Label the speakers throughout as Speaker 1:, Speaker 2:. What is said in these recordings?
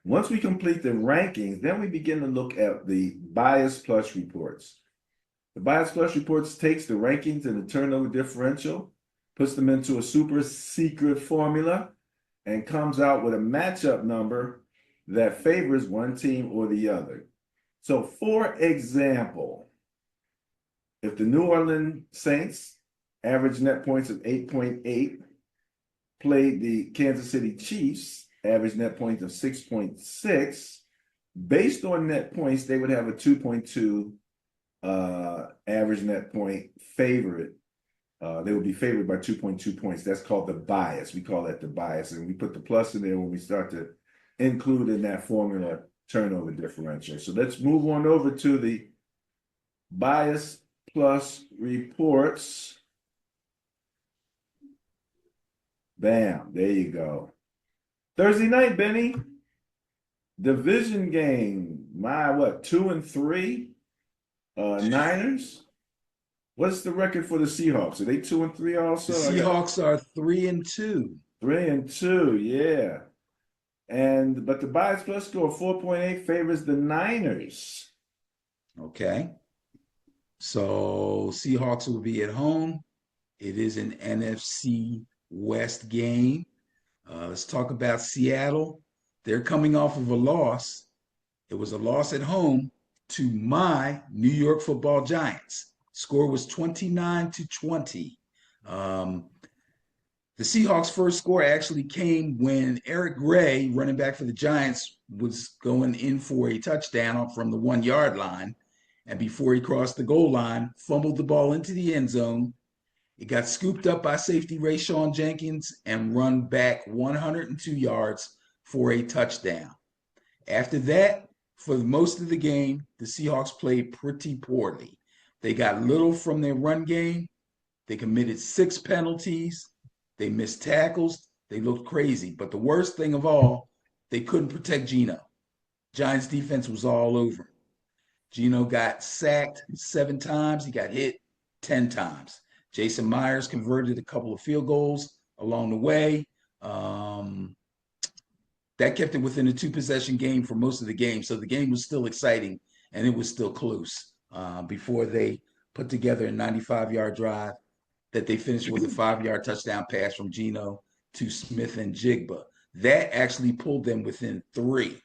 Speaker 1: Once we complete the rankings, then we begin to look at the bias plus reports. The bias plus reports takes the rankings and the turnover differential, puts them into a super secret formula, and comes out with a matchup number that favors one team or the other. So, for example, if the New Orleans Saints average net points of 8.8 played the Kansas City Chiefs average net points of 6.6, based on net points, they would have a 2.2 average net point favorite. They would be favored by 2.2 points. That's called the bias. We call that the bias. And we put the plus in there when we start to include in that formula turnover differential. So let's move on over to the bias plus reports. Bam, there you go. Thursday night, Benny. Division game. My, what, 2-3? Niners. What's the record for the Seahawks? Are they 2-3 also?
Speaker 2: The Seahawks are 3-2.
Speaker 1: 3-2, yeah. But the bias plus score 4.8 favors the Niners.
Speaker 2: Okay. So Seahawks will be at home. It is an NFC West game. Let's talk about Seattle. They're coming off of a loss. It was a loss at home to my New York Football Giants. Score was 29-20. The Seahawks' first score actually came when Eric Gray, running back for the Giants, was going in for a touchdown from the 1-yard line. And before he crossed the goal line, fumbled the ball into the end zone. It got scooped up by safety Rayshon Jenkins and run back 102 yards for a touchdown. After that, for most of the game, the Seahawks played pretty poorly. They got little from their run game. They committed 6 penalties. They missed tackles. They looked crazy. But the worst thing of all, they couldn't protect Geno. Giants defense was all over him. Geno got sacked 7 times. He got hit 10 times. Jason Myers converted a couple of field goals along the way. That kept it within a 2-possession game for most of the game. So the game was still exciting and it was still close before they put together a 95-yard drive that they finished with a 5-yard touchdown pass from Geno to Smith and Jigba. That actually pulled them within 3.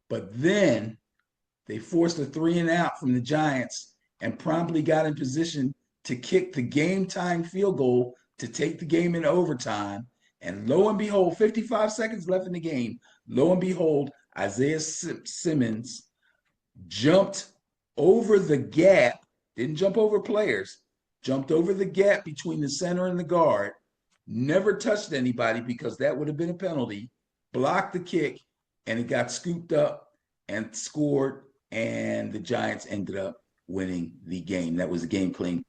Speaker 2: But then they forced a 3-and-out from the Giants and promptly got in position to kick the game-tying field goal to take the game in overtime. And lo and behold, 55 seconds left in the game, lo and behold, Isaiah Simmons jumped over the gap, didn't jump over players, jumped over the gap between the center and the guard, never touched anybody because that would have been a penalty, blocked the kick, and it got scooped up and scored, and the Giants ended up winning the game. That was a game-clinching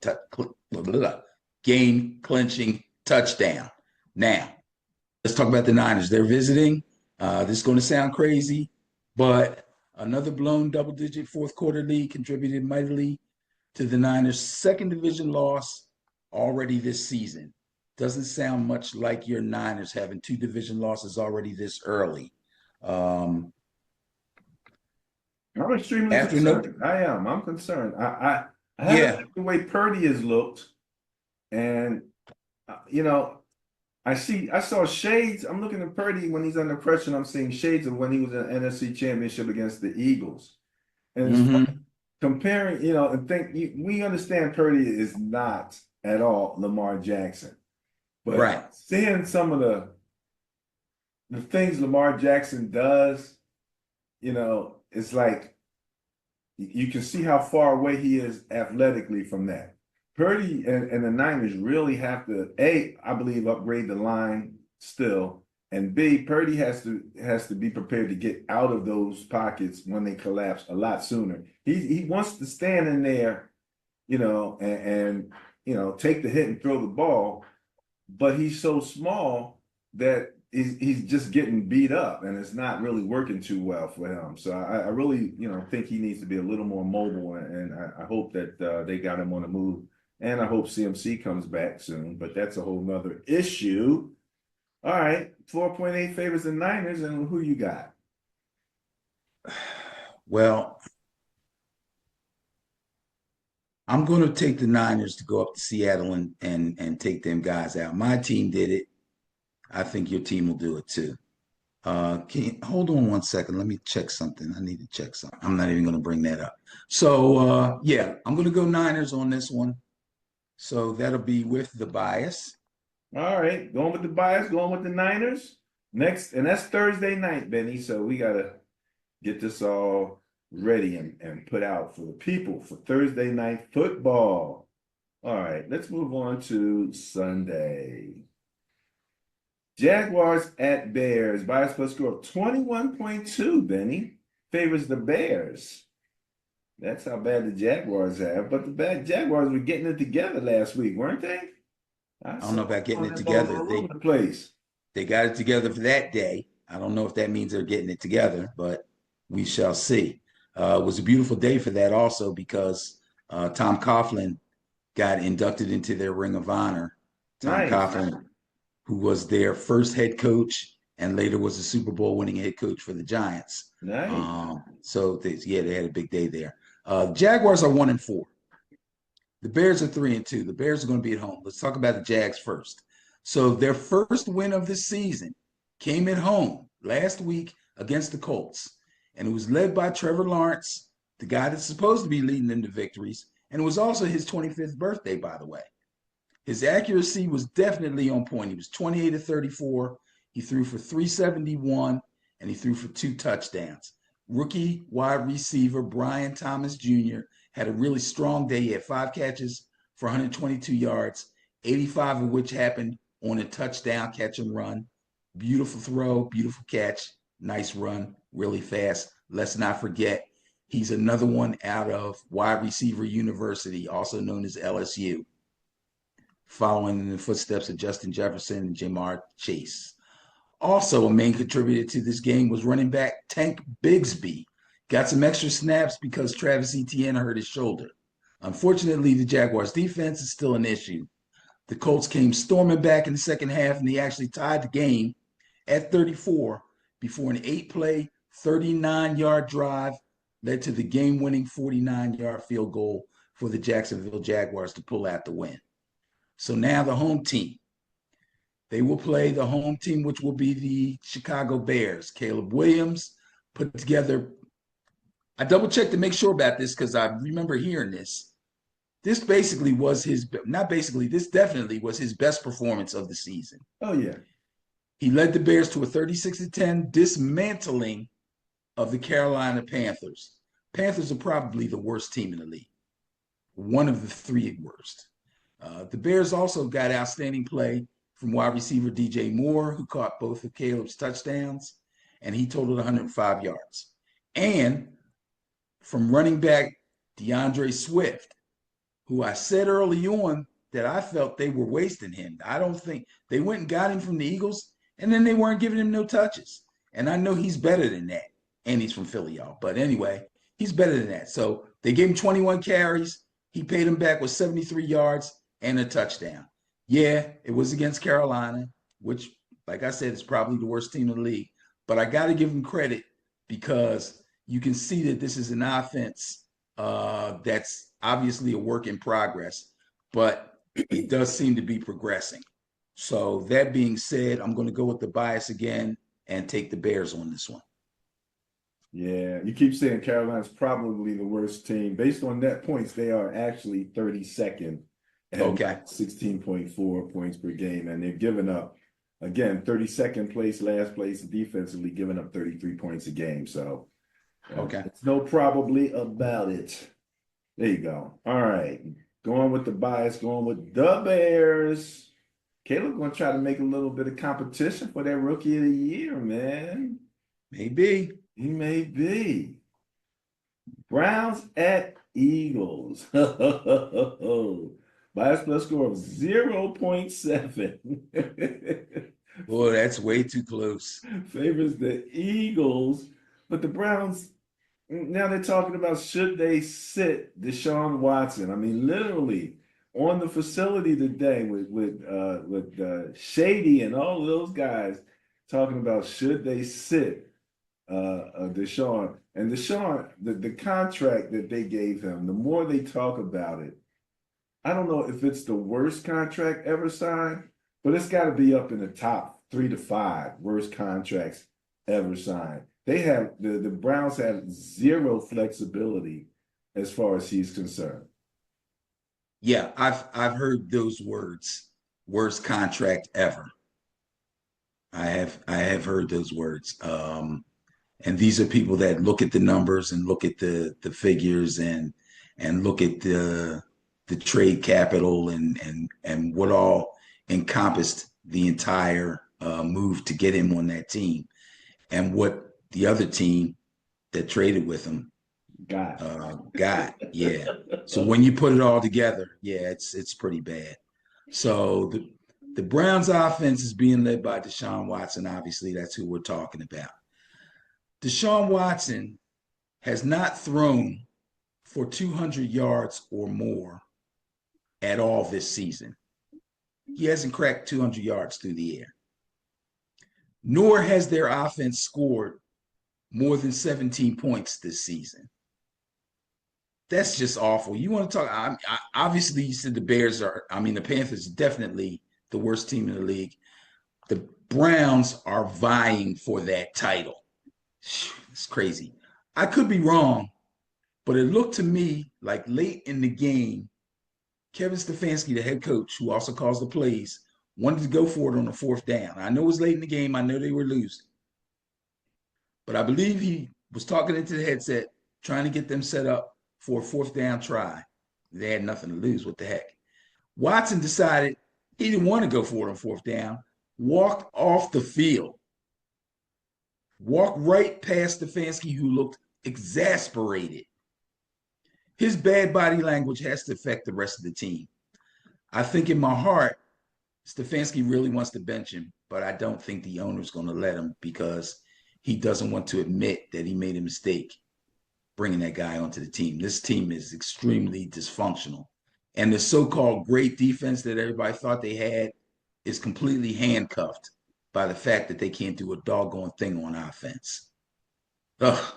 Speaker 2: touchdown. Now, let's talk about the Niners. They're visiting. This is going to sound crazy, but another blown double-digit fourth-quarter lead contributed mightily to the Niners' second division loss already this season. Doesn't sound much like your Niners having 2 division losses already this early.
Speaker 1: I'm extremely concerned. I'm concerned. I haven't liked the way Purdy has looked, and I saw shades. I'm looking at Purdy when he's under pressure, and I'm seeing shades of when he was in the NFC Championship against the Eagles. And comparing, and we understand Purdy is not at all Lamar Jackson, but seeing some of the things Lamar Jackson does, it's like you can see how far away he is athletically from that. Purdy and the Niners really have to, A, I believe, upgrade the line still, and B, Purdy has to be prepared to get out of those pockets when they collapse a lot sooner. He wants to stand in there, and take the hit and throw the ball, but he's so small that he's just getting beat up, and it's not really working too well for him. So I really, think he needs to be a little more mobile, and I hope that they got him on the move. And I hope CMC comes back soon, but that's a whole nother issue. All right, 4.8 favors the Niners, and who you got?
Speaker 2: Well, I'm going to take the Niners to go up to Seattle and take them guys out. My team did it. I think your team will do it too. Hold on one second? Let me check something. I need to check something. I'm not even going to bring that up. So, yeah, I'm going to go Niners on this one. So that'll be with the bias.
Speaker 1: All right, going with the bias, going with the Niners. Next, and that's Thursday night, Benny. So we gotta get this all ready and put out for the people for Thursday night football. All right, let's move on to Sunday. Jaguars at Bears. Bias plus score of 21.2, Benny. Favors the Bears. That's how bad the Jaguars have. But the bad Jaguars were getting it together last week, weren't they?
Speaker 2: I don't know about getting it
Speaker 1: All
Speaker 2: together.
Speaker 1: over the place.
Speaker 2: They got it together for that day. I don't know if that means they're getting it together, but we shall see. It was a beautiful day for that also because Tom Coughlin got inducted into their Ring of Honor. Tom
Speaker 1: Nice.
Speaker 2: Coughlin, who was their first head coach and later was a Super Bowl winning head coach for the Giants.
Speaker 1: Nice.
Speaker 2: They had a big day there. Jaguars are 1-4. The Bears are 3-2. The Bears are going to be at home. Let's talk about the Jags first. So their first win of the season came at home last week against the Colts. And it was led by Trevor Lawrence, the guy that's supposed to be leading them to victories. And it was also his 25th birthday, by the way. His accuracy was definitely on point. He was 28 of 34. He threw for 371, and he threw for 2 touchdowns. Rookie wide receiver Brian Thomas Jr. had a really strong day. He had 5 catches for 122 yards, 85 of which happened on a touchdown catch and run. Beautiful throw, beautiful catch, nice run, really fast. Let's not forget, he's another one out of Wide Receiver University, also known as LSU, following in the footsteps of Justin Jefferson and Jamar Chase. Also, a main contributor to this game was running back Tank Bigsby. Got some extra snaps because Travis Etienne hurt his shoulder. Unfortunately, the Jaguars' defense is still an issue. The Colts came storming back in the second half, and they actually tied the game at 34 before an 8-play, 39-yard drive led to the game-winning 49-yard field goal for the Jacksonville Jaguars to pull out the win. So now the home team. They will play the home team, which will be the Chicago Bears. Caleb Williams put together. I double-checked to make sure about this because I remember hearing this. This basically was this definitely was his best performance of the season.
Speaker 1: Oh, yeah.
Speaker 2: He led the Bears to a 36-10 dismantling of the Carolina Panthers. Panthers are probably the worst team in the league, one of the 3 worst. The Bears also got outstanding play from wide receiver DJ Moore, who caught both of Caleb's touchdowns, and he totaled 105 yards. And from running back DeAndre Swift, who I said early on that I felt they were wasting him. I don't think they went and got him from the Eagles, and then they weren't giving him no touches. And I know he's better than that. And he's from Philly, y'all. But anyway, he's better than that. So they gave him 21 carries. He paid him back with 73 yards and a touchdown. Yeah, it was against Carolina, which, like I said, is probably the worst team in the league. But I got to give him credit because you can see that this is an offense that's obviously a work in progress, but it does seem to be progressing. So that being said, I'm going to go with the bias again and take the Bears on this one.
Speaker 1: Yeah, you keep saying Carolina's probably the worst team. Based on net points, they are actually 32nd at 16.4 points per game. And they've given up, again, 32nd place, last place defensively, giving up 33 points a game. So it's no probably about it. There you go. All right. Going with the bias, going with the Bears. Caleb going to try to make a little bit of competition for that rookie of the year, man.
Speaker 2: Maybe.
Speaker 1: He may be. Browns at Eagles. Bias plus score of 0.7.
Speaker 2: Boy, that's way too close.
Speaker 1: Favors the Eagles, but the Browns, now they're talking about should they sit Deshaun Watson. I mean, literally on the facility today with Shady and all those guys talking about should they sit Deshaun. And Deshaun, the contract that they gave him, the more they talk about it, I don't know if it's the worst contract ever signed, but it's got to be up in the top 3 to 5 worst contracts ever signed. They have the Browns have zero flexibility as far as he's concerned.
Speaker 2: Yeah, I've heard those words. Worst contract ever. I have heard those words. And these are people that look at the numbers and look at the figures and look at the trade capital and what all encompassed the entire move to get him on that team, and what the other team that traded with him got. Yeah. So when you put it all together, yeah, it's pretty bad. So the Browns offense is being led by Deshaun Watson. Obviously, that's who we're talking about. Deshaun Watson has not thrown for 200 yards or more at all this season. He hasn't cracked 200 yards through the air. Nor has their offense scored more than 17 points this season. That's just awful. You want to talk? Obviously, you said the Panthers are definitely the worst team in the league. The Browns are vying for that title. It's crazy. I could be wrong, but it looked to me like late in the game, Kevin Stefanski, the head coach, who also calls the plays, wanted to go for it on the 4th down. I know it was late in the game. I know they were losing. But I believe he was talking into the headset, trying to get them set up for a 4th down try. They had nothing to lose. What the heck? Watson decided he didn't want to go for it on 4th down, walked off the field, walked right past Stefanski, who looked exasperated. His bad body language has to affect the rest of the team. I think in my heart, Stefanski really wants to bench him, but I don't think the owner's going to let him because he doesn't want to admit that he made a mistake bringing that guy onto the team. This team is extremely dysfunctional. And the so-called great defense that everybody thought they had is completely handcuffed by the fact that they can't do a doggone thing on offense. Ugh,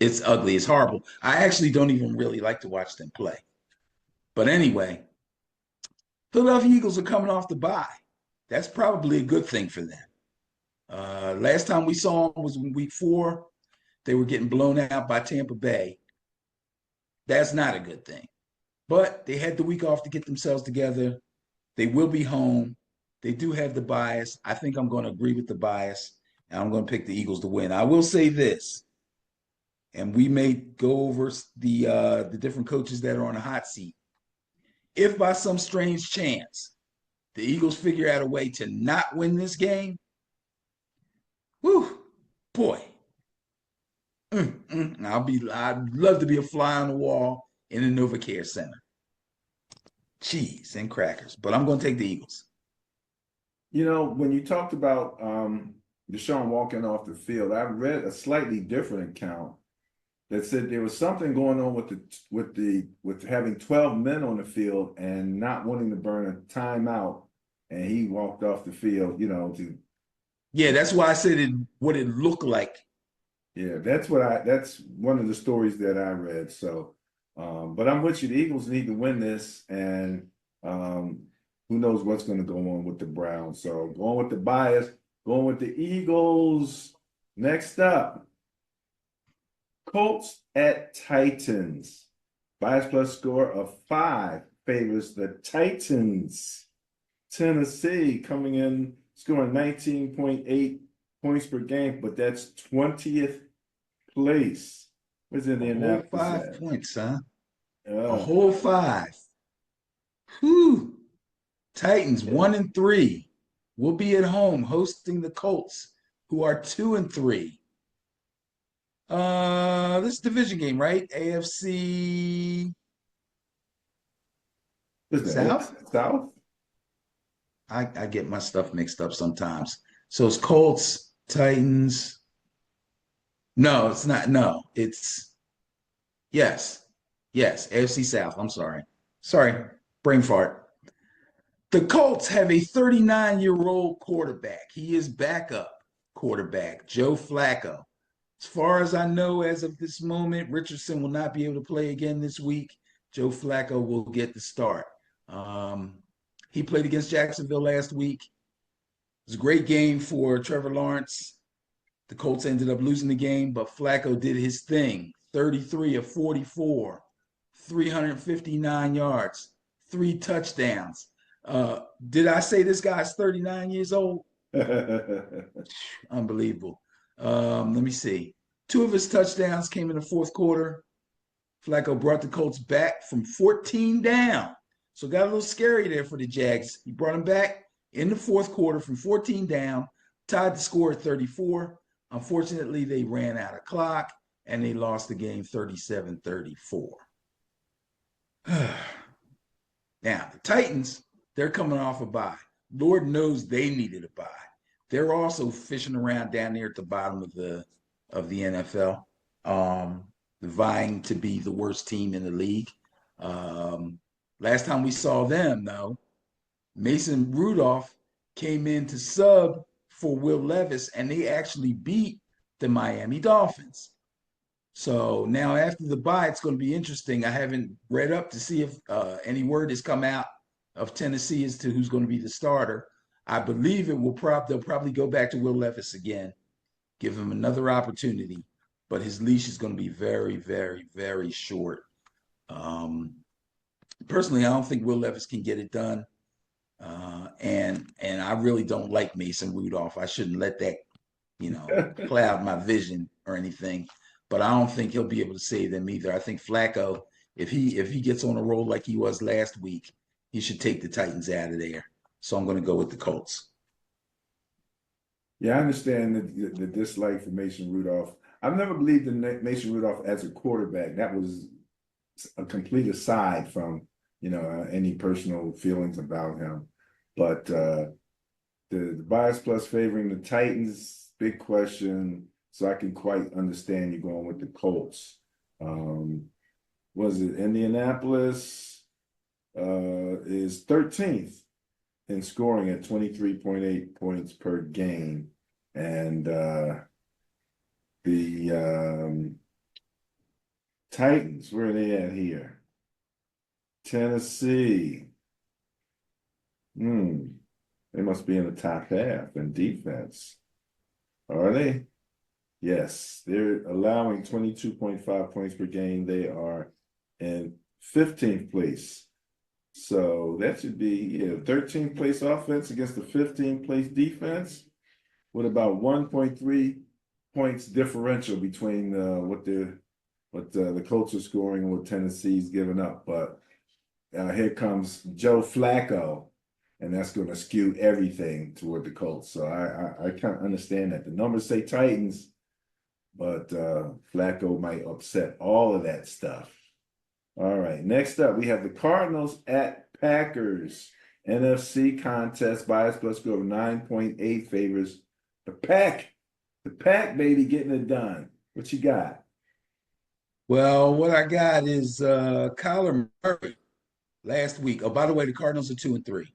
Speaker 2: it's ugly. It's horrible. I actually don't even really like to watch them play. But anyway, Philadelphia Eagles are coming off the bye. That's probably a good thing for them. Last time we saw them was in week 4. They were getting blown out by Tampa Bay. That's not a good thing. But they had the week off to get themselves together. They will be home. They do have the bias. I think I'm going to agree with the bias, and I'm going to pick the Eagles to win. I will say this, and we may go over the different coaches that are on the hot seat. If by some strange chance the Eagles figure out a way to not win this game, whew, boy, I'd love to be a fly on the wall in the NovaCare Center. Cheese and crackers, but I'm going to take the Eagles.
Speaker 1: You know, when you talked about Deshaun walking off the field, I read a slightly different account that said there was something going on with having 12 men on the field and not wanting to burn a timeout, and he walked off the field.
Speaker 2: Yeah, that's why I said what it looked like.
Speaker 1: Yeah, that's one of the stories that I read. So, but I'm with you. The Eagles need to win this, and who knows what's going to go on with the Browns. So going with the bias, going with the Eagles. Next up, Colts at Titans. Bias plus score of 5 favors the Titans. Tennessee coming in, scoring 19.8 points per game, but that's 20th place. Where's Indianapolis?
Speaker 2: A whole 5 points, huh?
Speaker 1: A
Speaker 2: whole 5. Whew. Titans 1-3 will be at home hosting the Colts, who are 2-3. This division game, right? AFC South?
Speaker 1: South?
Speaker 2: I get my stuff mixed up sometimes. So it's Colts, Titans. No, it's not. No, it's yes, AFC South. I'm sorry. Brain fart. The Colts have a 39-year-old quarterback. He is backup quarterback, Joe Flacco. As far as I know, as of this moment, Richardson will not be able to play again this week. Joe Flacco will get the start. Um, he played against Jacksonville last week. It was a great game for Trevor Lawrence. The Colts ended up losing the game, but Flacco did his thing. 33 of 44, 359 yards, 3 touchdowns. Did I say this guy's 39 years old? Unbelievable. Let me see. 2 of his touchdowns came in the fourth quarter. Flacco brought the Colts back from 14 down. So it got a little scary there for the Jags. He brought them back in the fourth quarter from 14 down, tied the score at 34. Unfortunately, they ran out of clock and they lost the game 37-34. Now, the Titans, they're coming off a bye. Lord knows they needed a bye. They're also fishing around down there at the bottom of the NFL, vying to be the worst team in the league. Last time we saw them, though, Mason Rudolph came in to sub for Will Levis, and they actually beat the Miami Dolphins. So now after the bye, it's going to be interesting. I haven't read up to see if any word has come out of Tennessee as to who's going to be the starter. I believe they'll probably go back to Will Levis again, give him another opportunity, but his leash is going to be very, very, very short. Personally, I don't think Will Levis can get it done. And I really don't like Mason Rudolph. I shouldn't let that, cloud my vision or anything. But I don't think he'll be able to save them either. I think Flacco, if he gets on a roll like he was last week, he should take the Titans out of there. So I'm going to go with the Colts.
Speaker 1: Yeah, I understand the dislike for Mason Rudolph. I've never believed in Mason Rudolph as a quarterback. That was a complete aside from any personal feelings about him. But the bias plus favoring the Titans, big question. So I can quite understand you going with the Colts. Was it Indianapolis is 13th in scoring at 23.8 points per game. And the Titans, where are they at here? Tennessee. They must be in the top half in defense. Are they? Yes, they're allowing 22.5 points per game. They are in 15th place. So that should be 13th place offense against the 15th place defense, with about 1.3 points differential between what the Colts are scoring and what Tennessee's giving up. But here comes Joe Flacco, and that's going to skew everything toward the Colts. So I kind of understand that. The numbers say Titans, but Flacco might upset all of that stuff. All right, next up, we have the Cardinals at Packers. NFC contest, bias plus score of 9.8 favors the Pack. The Pack, baby, getting it done. What you got?
Speaker 2: Well, what I got is Kyler Murray last week. Oh, by the way, the Cardinals are 2-3.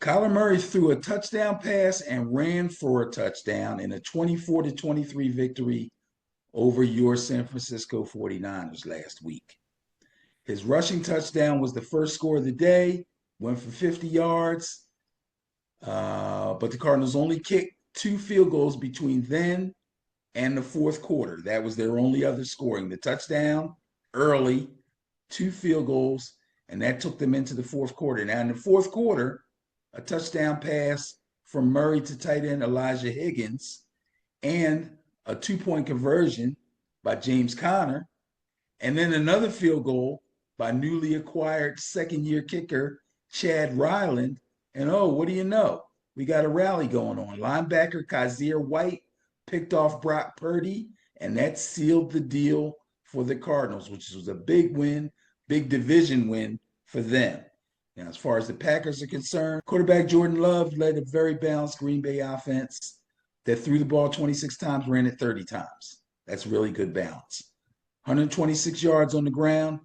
Speaker 2: Kyler Murray threw a touchdown pass and ran for a touchdown in a 24-23 victory over your San Francisco 49ers last week. His rushing touchdown was the first score of the day, went for 50 yards, but the Cardinals only kicked 2 field goals between then and the fourth quarter. That was their only other scoring. The touchdown early, 2 field goals, and that took them into the fourth quarter. Now, in the fourth quarter, a touchdown pass from Murray to tight end Elijah Higgins, and a 2-point conversion by James Conner, and then another field goal by newly acquired second-year kicker Chad Ryland. And what do you know? We got a rally going on. Linebacker Kazir White picked off Brock Purdy, and that sealed the deal for the Cardinals, which was a big win, big division win for them. Now, as far as the Packers are concerned, quarterback Jordan Love led a very balanced Green Bay offense that threw the ball 26 times, ran it 30 times. That's really good balance. 126 yards on the ground,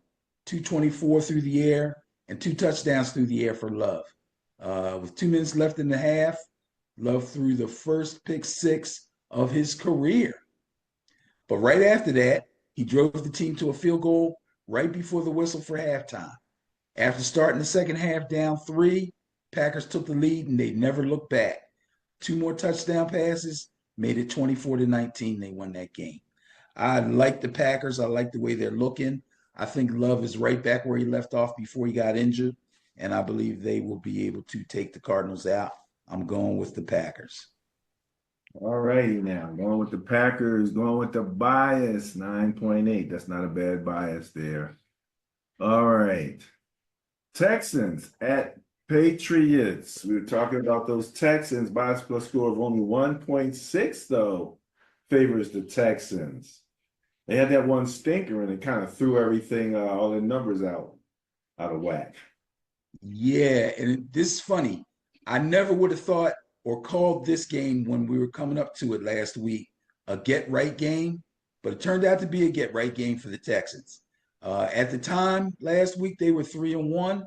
Speaker 2: 224 through the air, and 2 touchdowns through the air for Love. With 2 minutes left in the half, Love threw the first pick 6 of his career. But right after that, he drove the team to a field goal right before the whistle for halftime. After starting the second half down 3, Packers took the lead and they never looked back. 2 more touchdown passes made it 24-19. They won that game. I like the Packers. I like the way they're looking. I think Love is right back where he left off before he got injured, and I believe they will be able to take the Cardinals out. I'm going with the Packers.
Speaker 1: All righty now. Going with the Packers, going with the bias, 9.8. That's not a bad bias there. All right. Texans at Patriots. We were talking about those Texans. Bias plus score of only 1.6, though, favors the Texans. They had that one stinker, and it kind of threw everything, all the numbers out of whack.
Speaker 2: Yeah, and this is funny. I never would have thought or called this game when we were coming up to it last week a get-right game, but it turned out to be a get-right game for the Texans. At the time, last week, they were 3-1,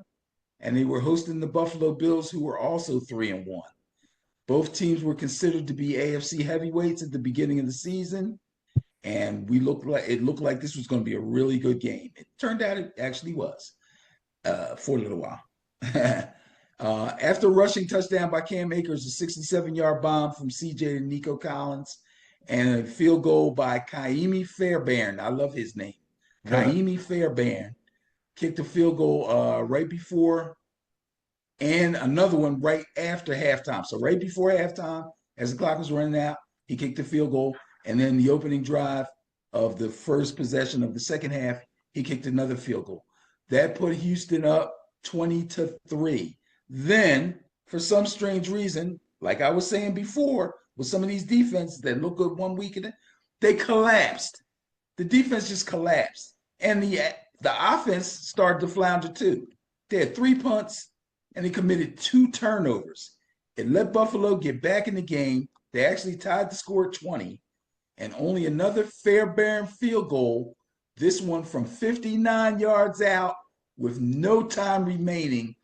Speaker 2: and they were hosting the Buffalo Bills, who were also 3-1. Both teams were considered to be AFC heavyweights at the beginning of the season, and it looked like this was going to be a really good game. It turned out it actually was for a little while. After rushing touchdown by Cam Akers, a 67-yard bomb from CJ to Nico Collins, and a field goal by Kaimi Fairbairn. I love his name. Kaimi Fairbairn kicked a field goal right before, and another one right after halftime. So right before halftime, as the clock was running out, he kicked the field goal. And then the opening drive of the first possession of the second half, he kicked another field goal. That put Houston up 20-3. Then, for some strange reason, like I was saying before, with some of these defenses that look good one week, they collapsed. The defense just collapsed. And the offense started to flounder too. They had 3 punts, and they committed 2 turnovers. It let Buffalo get back in the game. They actually tied the score at 20. And only another Fairbairn field goal, this one from 59 yards out with no time remaining,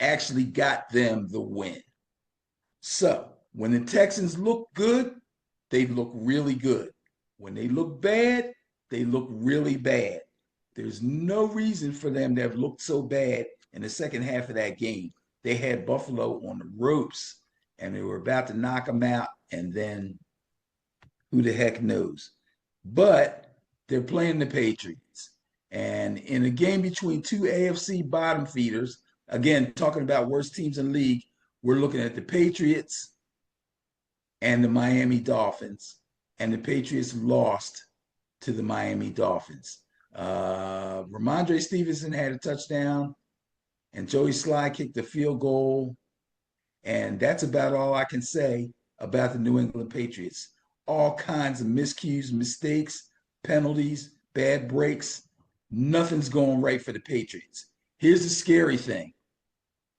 Speaker 2: actually got them the win. So when the Texans look good, they look really good. When they look bad, they look really bad. There's no reason for them to have looked so bad in the second half of that game. They had Buffalo on the ropes, and they were about to knock them out, and then who the heck knows? But they're playing the Patriots. And in a game between 2 AFC bottom feeders, again, talking about worst teams in the league, we're looking at the Patriots and the Miami Dolphins. And the Patriots lost to the Miami Dolphins. Ramondre Stevenson had a touchdown, and Joey Sly kicked a field goal. And that's about all I can say about the New England Patriots. All kinds of miscues, mistakes, penalties, bad breaks. Nothing's going right for the Patriots. Here's the scary thing.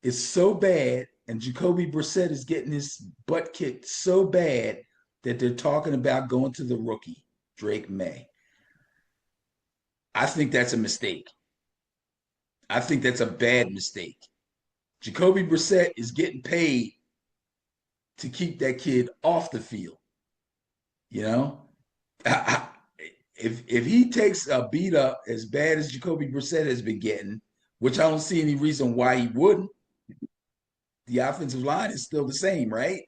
Speaker 2: It's so bad, and Jacoby Brissett is getting his butt kicked so bad that they're talking about going to the rookie, Drake May. I think that's a mistake. I think that's a bad mistake. Jacoby Brissett is getting paid to keep that kid off the field. You know, if he takes a beat up as bad as Jacoby Brissett has been getting, which I don't see any reason why he wouldn't, the offensive line is still the same, right?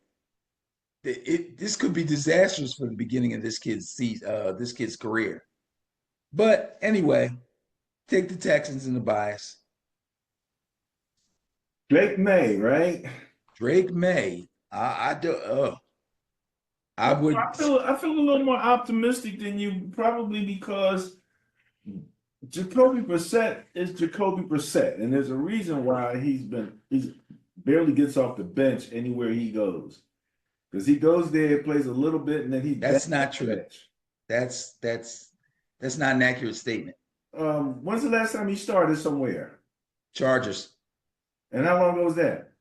Speaker 2: This could be disastrous for the beginning of this kid's career. But anyway, take the Texans in the bias.
Speaker 1: Drake May, right?
Speaker 2: Drake May. I would.
Speaker 3: I feel a little more optimistic than you, probably because
Speaker 1: Jacoby Brissett is Jacoby Brissett, and there's a reason why he's barely gets off the bench anywhere he goes, because he goes there, plays a little bit, and then he.
Speaker 2: That's not true. That's not an accurate statement.
Speaker 1: When's the last time he started somewhere?
Speaker 2: Chargers.
Speaker 1: And how long ago was that?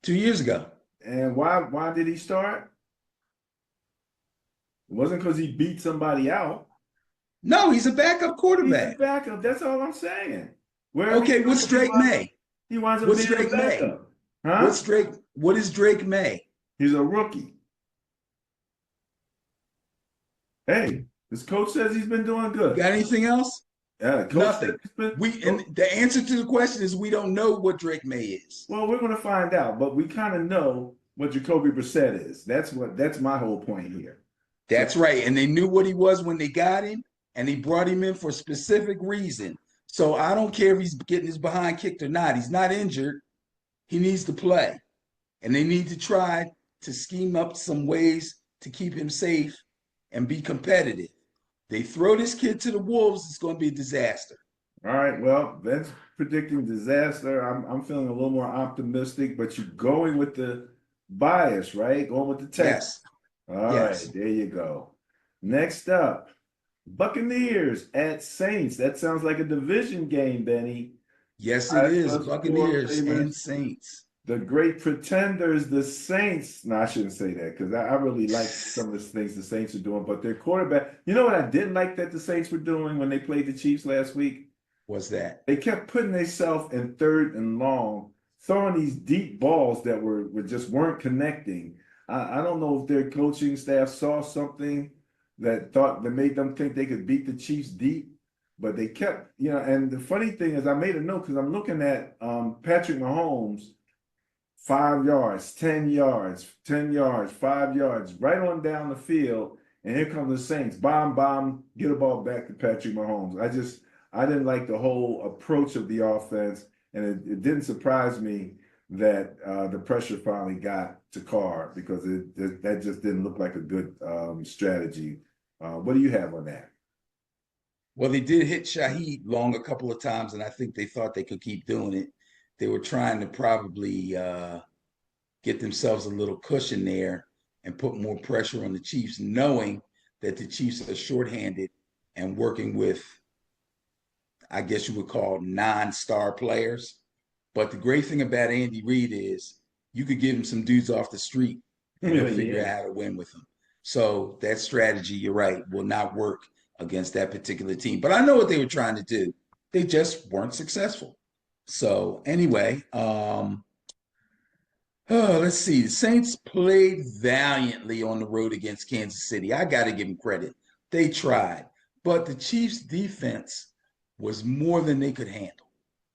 Speaker 2: 2 years ago.
Speaker 1: And why did he start? It wasn't because he beat somebody out.
Speaker 2: No, he's a backup quarterback.
Speaker 1: He's a backup. That's all I'm saying.
Speaker 2: Okay, what's Drake May?
Speaker 1: He winds up
Speaker 2: What's
Speaker 1: being
Speaker 2: Drake
Speaker 1: a backup.
Speaker 2: May?
Speaker 1: Huh?
Speaker 2: What is Drake May?
Speaker 1: He's a rookie. Hey, this coach says he's been doing good.
Speaker 2: Got anything else?
Speaker 1: Yeah, coach
Speaker 2: Nothing.
Speaker 1: says he's been.
Speaker 2: And the answer to the question is we don't know what Drake May is.
Speaker 1: Well, we're going to find out, but we kind of know what Jacoby Brissett is. That's my whole point here.
Speaker 2: That's right. And they knew what he was when they got him, and they brought him in for a specific reason. So I don't care if he's getting his behind kicked or not. He's not injured. He needs to play. And they need to try to scheme up some ways to keep him safe and be competitive. They throw this kid to the wolves, it's going to be a disaster.
Speaker 1: All right. Well, that's predicting disaster. I'm feeling a little more optimistic, but you're going with the bias, right? Going with the test.
Speaker 2: Yes.
Speaker 1: All
Speaker 2: Yes.
Speaker 1: right, there you go. Next up, Buccaneers at Saints. That sounds like a division game, Benny.
Speaker 2: Yes, it is.
Speaker 1: 5+4
Speaker 2: Buccaneers and
Speaker 1: favorites.
Speaker 2: Saints.
Speaker 1: The great pretenders, the Saints. No, I shouldn't say that because I really like some of the things the Saints are doing, but their quarterback, you know what I didn't like that the Saints were doing when they played the Chiefs last week?
Speaker 2: What's that?
Speaker 1: They kept putting themselves in third and long, throwing these deep balls that just weren't connecting. I don't know if their coaching staff saw something that made them think they could beat the Chiefs deep, but they kept, and the funny thing is I made a note because I'm looking at Patrick Mahomes, 5 yards, 10 yards, 10 yards, 5 yards, right on down the field. And here come the Saints. Bomb, bomb, get a ball back to Patrick Mahomes. I didn't like the whole approach of the offense. And it didn't surprise me that the pressure finally got to Carr because that just didn't look like a good strategy. What do you have on that?
Speaker 2: Well, they did hit Shaheed long a couple of times, and I think they thought they could keep doing it. They were trying to probably get themselves a little cushion there and put more pressure on the Chiefs, knowing that the Chiefs are shorthanded and working with, I guess you would call, non-star players. But the great thing about Andy Reid is you could give him some dudes off the street and he'll figure out how to win with them. So that strategy, you're right, will not work against that particular team. But I know what they were trying to do. They just weren't successful. So anyway, let's see. The Saints played valiantly on the road against Kansas City. I got to give them credit. They tried. But the Chiefs' defense was more than they could handle.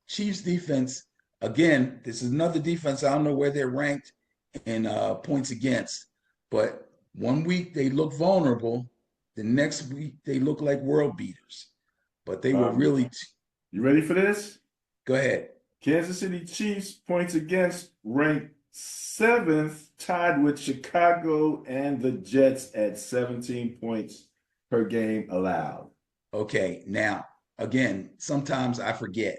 Speaker 2: Chiefs' defense, again, this is another defense. I don't know where they're ranked in points against. But one week they look vulnerable. The next week they look like world beaters. But they were really...
Speaker 1: You ready for this?
Speaker 2: Go ahead.
Speaker 1: Kansas City Chiefs points against ranked 7th, tied with Chicago and the Jets at 17 points per game allowed.
Speaker 2: Okay, now, again, sometimes I forget.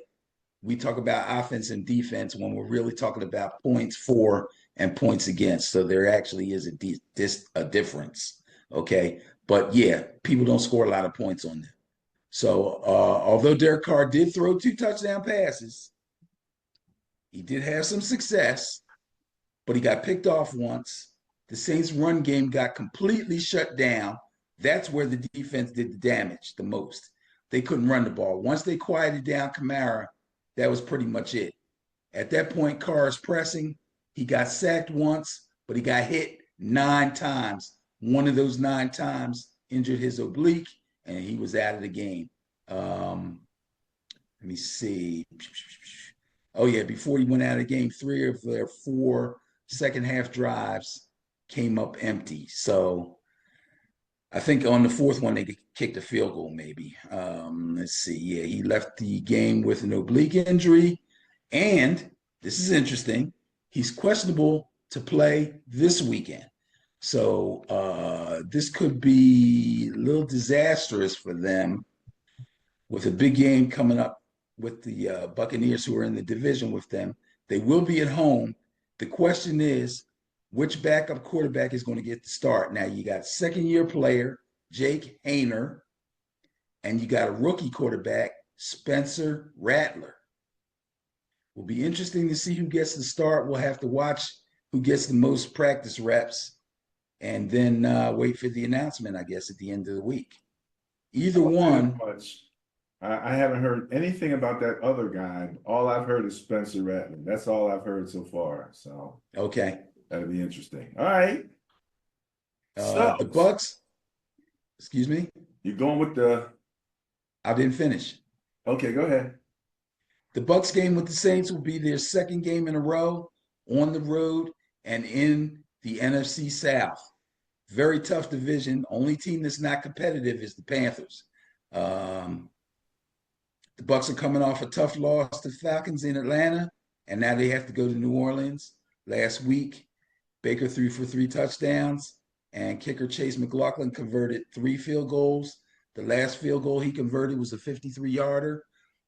Speaker 2: We talk about offense and defense when we're really talking about points for and points against. So there actually is a difference, okay? But yeah, people don't score a lot of points on them. So although Derek Carr did throw 2 touchdown passes, he did have some success, but he got picked off once. The Saints' run game got completely shut down. That's where the defense did the damage the most. They couldn't run the ball. Once they quieted down Kamara, that was pretty much it. At that point, Carr is pressing. He got sacked once, but he got hit 9 times. One of those 9 times injured his oblique, and he was out of the game. Let me see. Oh, yeah, before he went out of the game, 3 of their 4 second-half drives came up empty. So I think on the 4th one, they kicked a field goal maybe. Let's see. Yeah, he left the game with an oblique injury. And this is interesting. He's questionable to play this weekend. So this could be a little disastrous for them with a big game coming up with the Buccaneers, who are in the division with them. They will be at home. The question is, which backup quarterback is going to get the start? Now, you got second-year player Jake Haener, and you got a rookie quarterback, Spencer Rattler. Will be interesting to see who gets the start. We'll have to watch who gets the most practice reps and then wait for the announcement, I guess, at the end of the week. Either one.
Speaker 1: I haven't heard anything about that other guy. All I've heard is Spencer Rattler. That's all I've heard so far. So
Speaker 2: okay,
Speaker 1: that'll be interesting. All right.
Speaker 2: The Bucks. Excuse me?
Speaker 1: You're going with the.
Speaker 2: I didn't finish.
Speaker 1: Okay, go ahead.
Speaker 2: The Bucks game with the Saints will be their second game in a row on the road and in the NFC South. Very tough division. Only team that's not competitive is the Panthers. The Bucks are coming off a tough loss to Falcons in Atlanta, and now they have to go to New Orleans. Last week, Baker threw for 3 touchdowns, and kicker Chase McLaughlin converted 3 field goals. The last field goal he converted was a 53-yarder.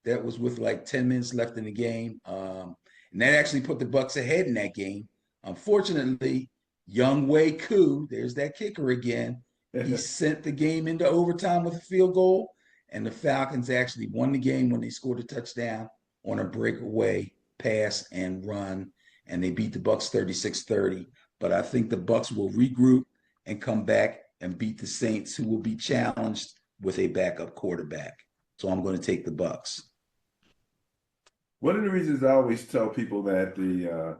Speaker 2: That was with like 10 minutes left in the game. And that actually put the Bucks ahead in that game. Unfortunately, Younghoe Koo, there's that kicker again. He sent the game into overtime with a field goal, and the Falcons actually won the game when they scored a touchdown on a breakaway pass and run, and they beat the Bucks 36-30. But I think the Bucks will regroup and come back and beat the Saints, who will be challenged with a backup quarterback. So I'm going to take the Bucks.
Speaker 1: One of the reasons I always tell people that the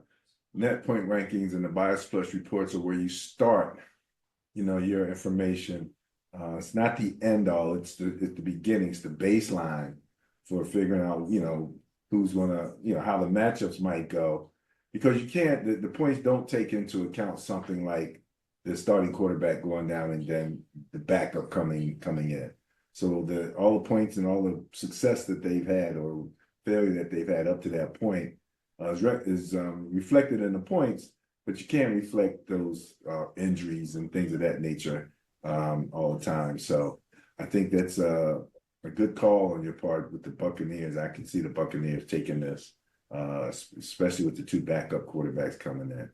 Speaker 1: net point rankings and the Bias Plus reports are where you start, your information. It's not the end all. It's the beginning. It's the baseline for figuring out, who's gonna, how the matchups might go, because you can't. The points don't take into account something like the starting quarterback going down and then the backup coming in. So all the points and all the success that they've had or failure that they've had up to that point is reflected in the points, but you can't reflect those injuries and things of that nature all the time. So I think that's a good call on your part with the Buccaneers. I can see the Buccaneers taking this, especially with the 2 backup quarterbacks coming in.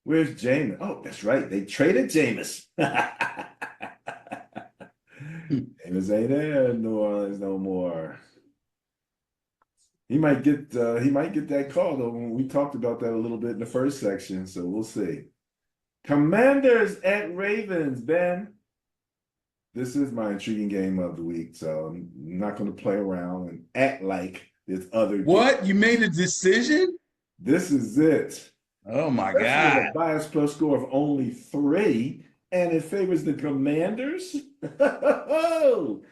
Speaker 1: Where's Jameis? Oh, that's right. They traded Jameis. Jameis ain't there in New Orleans no more. He might get that call though. When we talked about that a little bit in the first section, so we'll see. Commanders at Ravens, Ben. This is my intriguing game of the week, so I'm not going to play around and act like there's other.
Speaker 2: What?
Speaker 1: games.
Speaker 2: You made a decision?
Speaker 1: This is it.
Speaker 2: Oh my
Speaker 1: Especially
Speaker 2: God!
Speaker 1: with a Bias Plus score of only 3, and it favors the Commanders. Oh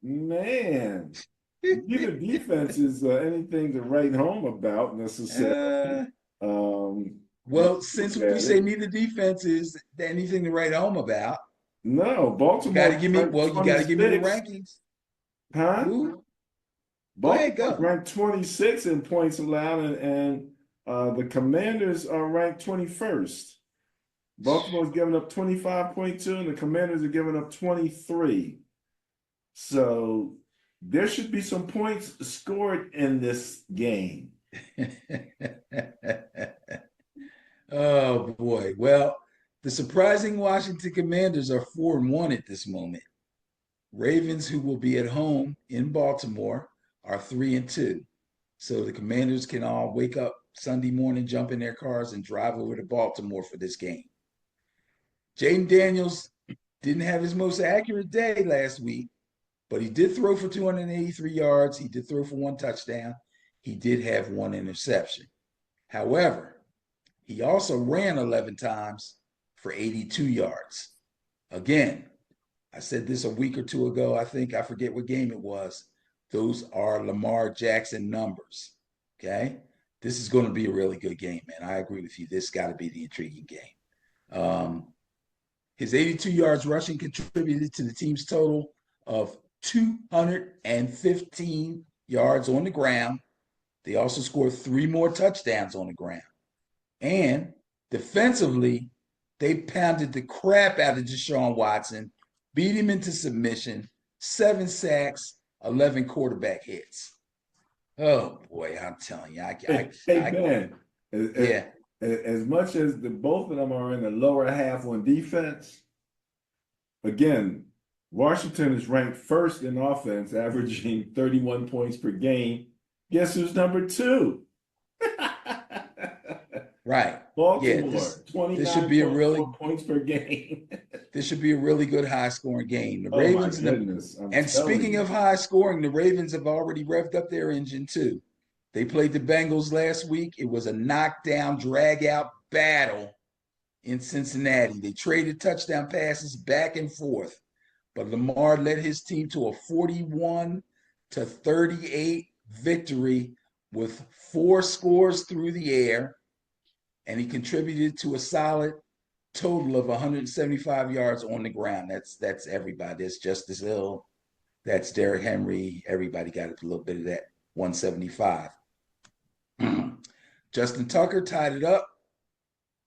Speaker 1: man. Neither defense is anything to write home about necessarily.
Speaker 2: Well, since we say neither defense is anything to write home about,
Speaker 1: no, Baltimore.
Speaker 2: you got to give me. Well, you got to give me the rankings.
Speaker 1: Huh?
Speaker 2: Who?
Speaker 1: Baltimore ranked 26 in points allowed, and the Commanders are ranked 21st. Baltimore's giving up 25.2, and the Commanders are giving up 23. So there should be some points scored in this game.
Speaker 2: Oh boy. Well, the surprising Washington Commanders are 4-1 at this moment. Ravens, who will be at home in Baltimore, are 3-2. So the Commanders can all wake up Sunday morning, jump in their cars, and drive over to Baltimore for this game. Jaden Daniels didn't have his most accurate day last week, but he did throw for 283 yards. He did throw for 1 touchdown. He did have 1 interception. However, he also ran 11 times for 82 yards. Again, I said this a week or 2 ago. I forget what game it was. Those are Lamar Jackson numbers. Okay? This is going to be a really good game, man. I agree with you. This got to be the intriguing game. His 82 yards rushing contributed to the team's total of 215 yards on the ground. They also scored 3 more touchdowns on the ground. And defensively, they pounded the crap out of Deshaun Watson, beat him into submission, 7 sacks, 11 quarterback hits. Oh boy, I'm telling you,
Speaker 1: Ben,
Speaker 2: yeah.
Speaker 1: As much as both of them are in the lower half on defense, again, Washington is ranked first in offense, averaging 31 points per game. Guess who's number 2?
Speaker 2: Right.
Speaker 1: Baltimore,
Speaker 2: yeah,
Speaker 1: 29
Speaker 2: this should be a really
Speaker 1: points per game.
Speaker 2: This should be a really good high-scoring game. The
Speaker 1: Oh
Speaker 2: Ravens
Speaker 1: my goodness.
Speaker 2: and speaking of high scoring, the Ravens have already revved up their engine too. They played the Bengals last week. It was a knockdown, drag-out battle in Cincinnati. They traded touchdown passes back and forth. but Lamar led his team to a 41-38 victory with 4 scores through the air, and he contributed to a solid total of 175 yards on the ground. That's everybody. That's Justice Hill. That's Derrick Henry. Everybody got a little bit of that 175. Justin Tucker tied it up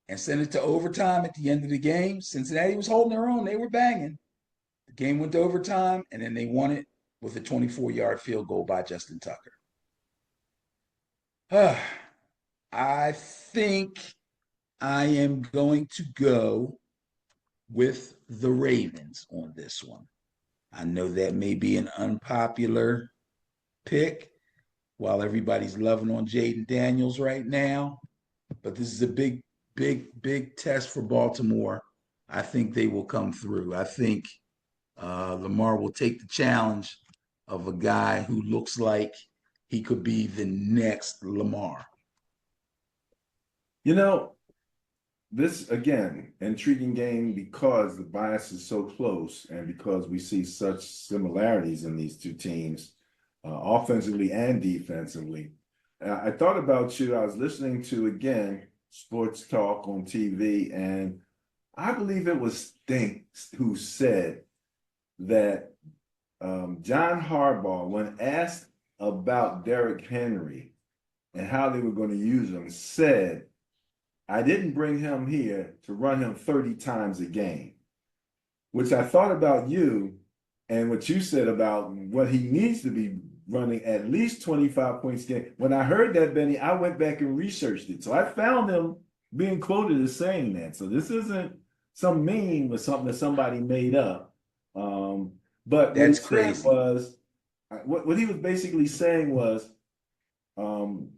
Speaker 2: and sent it to overtime at the end of the game. Cincinnati was holding their own. They were banging. The game went to overtime, and then they won it with a 24-yard field goal by Justin Tucker. I think I am going to go with the Ravens on this one. I know that may be an unpopular pick while everybody's loving on Jaden Daniels right now, but this is a big test for Baltimore. I think they will come through. I think Lamar will take the challenge of a guy who looks like he could be the next Lamar.
Speaker 1: You know, this, again, intriguing game because the bias is so close and because we see such similarities in these two teams, offensively and defensively. I thought about you. I was listening to, again, sports talk on TV, and I believe it was Stink who said that John Harbaugh, when asked about Derrick Henry and how they were going to use him, said, I didn't bring him here to run him 30 times a game, which I thought about you and what you said about what he needs to be running at least 25 points a game. When I heard that, Benny, I went back and researched it. So I found him being quoted as saying that. So this isn't some meme or something that somebody made up. But
Speaker 2: that's crazy.
Speaker 1: What he was basically saying was, and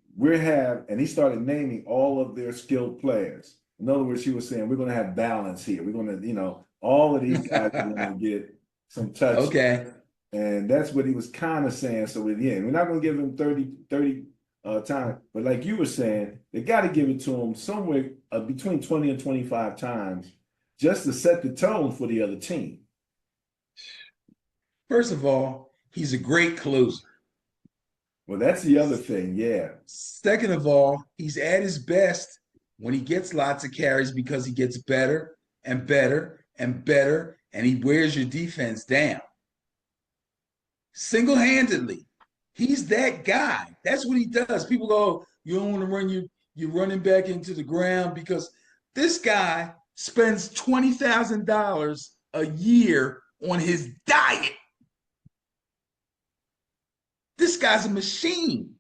Speaker 1: he started naming all of their skilled players. In other words, he was saying, we're going to have balance here. We're going to, all of these guys are going to get some touch.
Speaker 2: Okay.
Speaker 1: And that's what he was kind of saying. So at the end, we're not going to give him 30 times. But like you were saying, they got to give it to him somewhere between 20 and 25 times just to set the tone for the other team.
Speaker 2: First of all, he's a great closer.
Speaker 1: Well, that's the other thing, yeah.
Speaker 2: Second of all, he's at his best when he gets lots of carries because he gets better and better and better, and he wears your defense down. Single-handedly, he's that guy. That's what he does. People go, you don't want to run your running back into the ground because this guy spends $20,000 a year on his diet. This guy's a machine.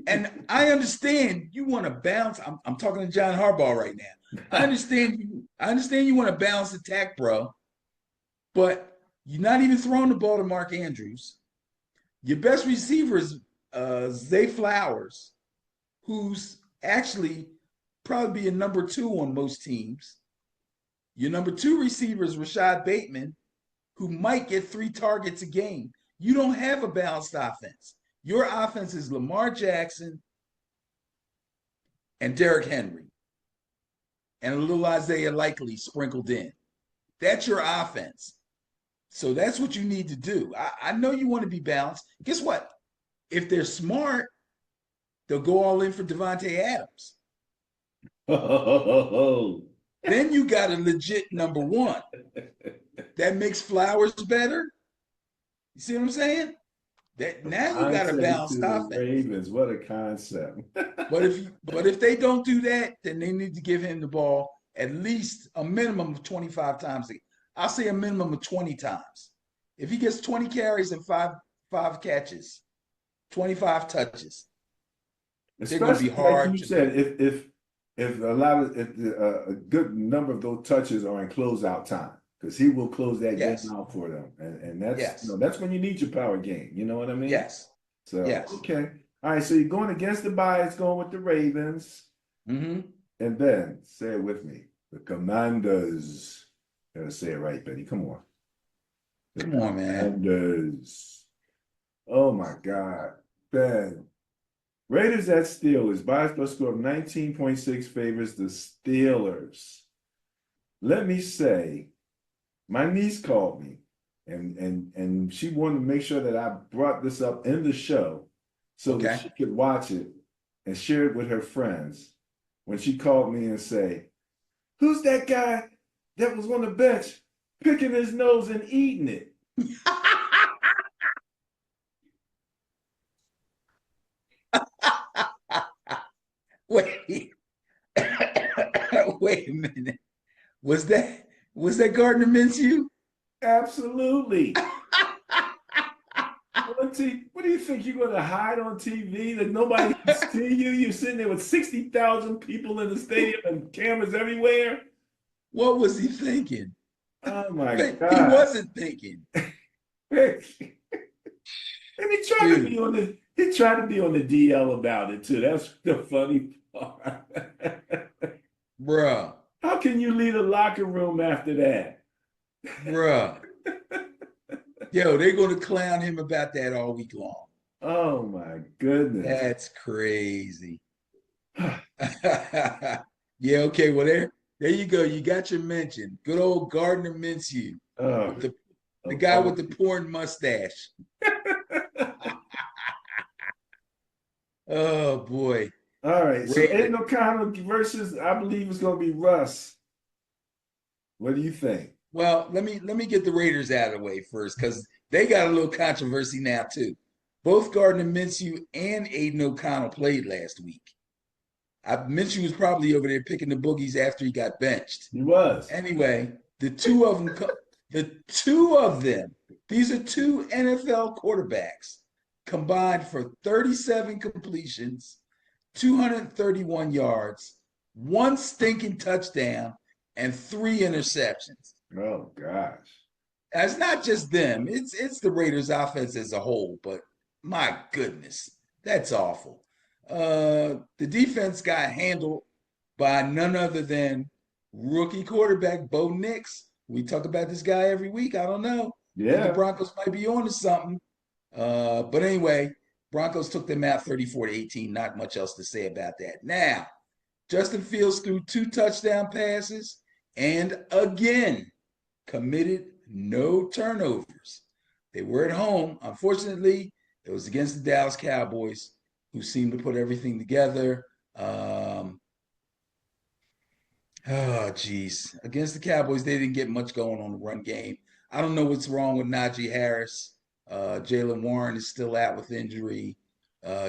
Speaker 2: And I understand you want to balance. I'm talking to John Harbaugh right now. I understand you want to balance attack, bro. But you're not even throwing the ball to Mark Andrews. Your best receiver is Zay Flowers, who's actually probably be a number 2 on most teams. Your number 2 receiver is Rashad Bateman, who might get 3 targets a game. You don't have a balanced offense. Your offense is Lamar Jackson and Derrick Henry and a little Isaiah Likely sprinkled in. That's your offense. So that's what you need to do. I know you want to be balanced. Guess what? If they're smart, they'll go all in for Devontae Adams. Then you got a legit number 1. That makes Flowers better. You see what I'm saying? That now you got a balanced offense.
Speaker 1: Ravens, what a concept.
Speaker 2: but if they don't do that, then they need to give him the ball at least a minimum of 25 times. I'll say a minimum of 20 times. If he gets 20 carries and five catches, 25 touches, they're going to be hard.
Speaker 1: Like you said, if a good number of those touches are in closeout time, because he will close that game out for them, and that's that's when you need your power game. You know what I mean?
Speaker 2: Yes.
Speaker 1: So okay, all right. So you're going against the bias, going with the Ravens, and then say it with me: the Commanders. Gotta say it right, Benny. Come on.
Speaker 2: Come on, man.
Speaker 1: Commanders. Oh my God, Ben. Raiders at Steelers. Bias plus score of 19.6 favors the Steelers. Let me say my niece called me and she wanted to make sure that I brought this up in the show so that
Speaker 2: Okay.
Speaker 1: she could watch it and share it with her friends. When she called me and say, "Who's that guy that was on the bench picking his nose and eating it?"
Speaker 2: Wait, wait a minute. Was that Gardner Minshew?
Speaker 1: Absolutely. What do you think you're going to hide on TV that nobody can see you? You're sitting there with 60,000 people in the stadium and cameras everywhere.
Speaker 2: What was he thinking?
Speaker 1: Oh my
Speaker 2: He
Speaker 1: God.
Speaker 2: wasn't thinking.
Speaker 1: And he tried to
Speaker 2: Dude,
Speaker 1: be on the DL about it too. That's the funny part.
Speaker 2: bruh,
Speaker 1: How can you leave the locker room after that?
Speaker 2: bruh. Yo, they're going to clown him about that all week long.
Speaker 1: Oh my goodness.
Speaker 2: That's crazy. Yeah, okay. Well, there you go. You got your mention. Good old Gardner Minshew,
Speaker 1: Oh,
Speaker 2: with the guy with the porn mustache. Oh boy.
Speaker 1: all right. So
Speaker 2: Ra-
Speaker 1: Aiden O'Connell versus, I believe it's going to be Russ. What do you think?
Speaker 2: Well, let me get the Raiders out of the way first because they got a little controversy now too. Both Gardner Minshew and Aiden O'Connell played last week. Minshew was probably over there picking the boogies after he got benched.
Speaker 1: He was.
Speaker 2: Anyway, the two of them, these are two NFL quarterbacks combined for 37 completions, 231 yards, one stinking touchdown, and 3 interceptions.
Speaker 1: Oh gosh.
Speaker 2: It's not just them; it's the Raiders' offense as a whole. But my goodness, that's awful. The defense got handled by none other than rookie quarterback Bo Nix. We talk about this guy every week. I don't know. I think the
Speaker 1: Yeah.
Speaker 2: Broncos might be on to something. But anyway, Broncos took them out 34-18. Not much else to say about that. Now, Justin Fields threw 2 touchdown passes and again committed no turnovers. They were at home. Unfortunately, it was against the Dallas Cowboys, who seemed to put everything together. Geez. Against the Cowboys, they didn't get much going on the run game. I don't know what's wrong with Najee Harris. Jaylen Warren is still out with injury.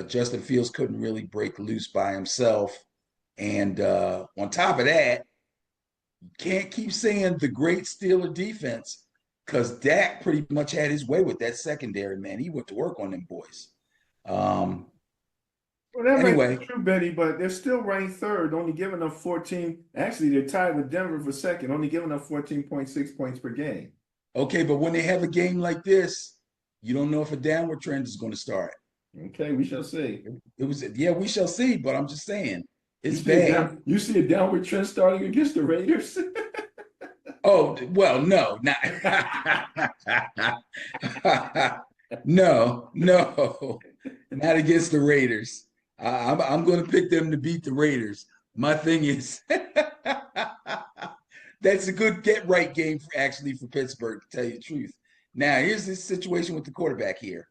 Speaker 2: Justin Fields couldn't really break loose by himself. And on top of that, you can't keep saying the great Steeler defense because Dak pretty much had his way with that secondary, man. He went to work on them boys. Um,
Speaker 1: Well, that might
Speaker 2: anyway,
Speaker 1: be true, Betty, but they're still ranked third, only giving up 14. Actually, they're tied with Denver for second, only giving up 14.6 points per game.
Speaker 2: okay, but when they have a game like this, you don't know if a downward trend is going to start.
Speaker 1: Okay, we shall see.
Speaker 2: It was, yeah, we shall see, but I'm just saying
Speaker 1: You
Speaker 2: it's
Speaker 1: see a
Speaker 2: bad.
Speaker 1: you see a downward trend starting against the Raiders?
Speaker 2: Oh, well, no, not no, no, not against the Raiders. I'm going to pick them to beat the Raiders. My thing is, that's a good get right game for Pittsburgh, to tell you the truth. Now, here's this situation with the quarterback here.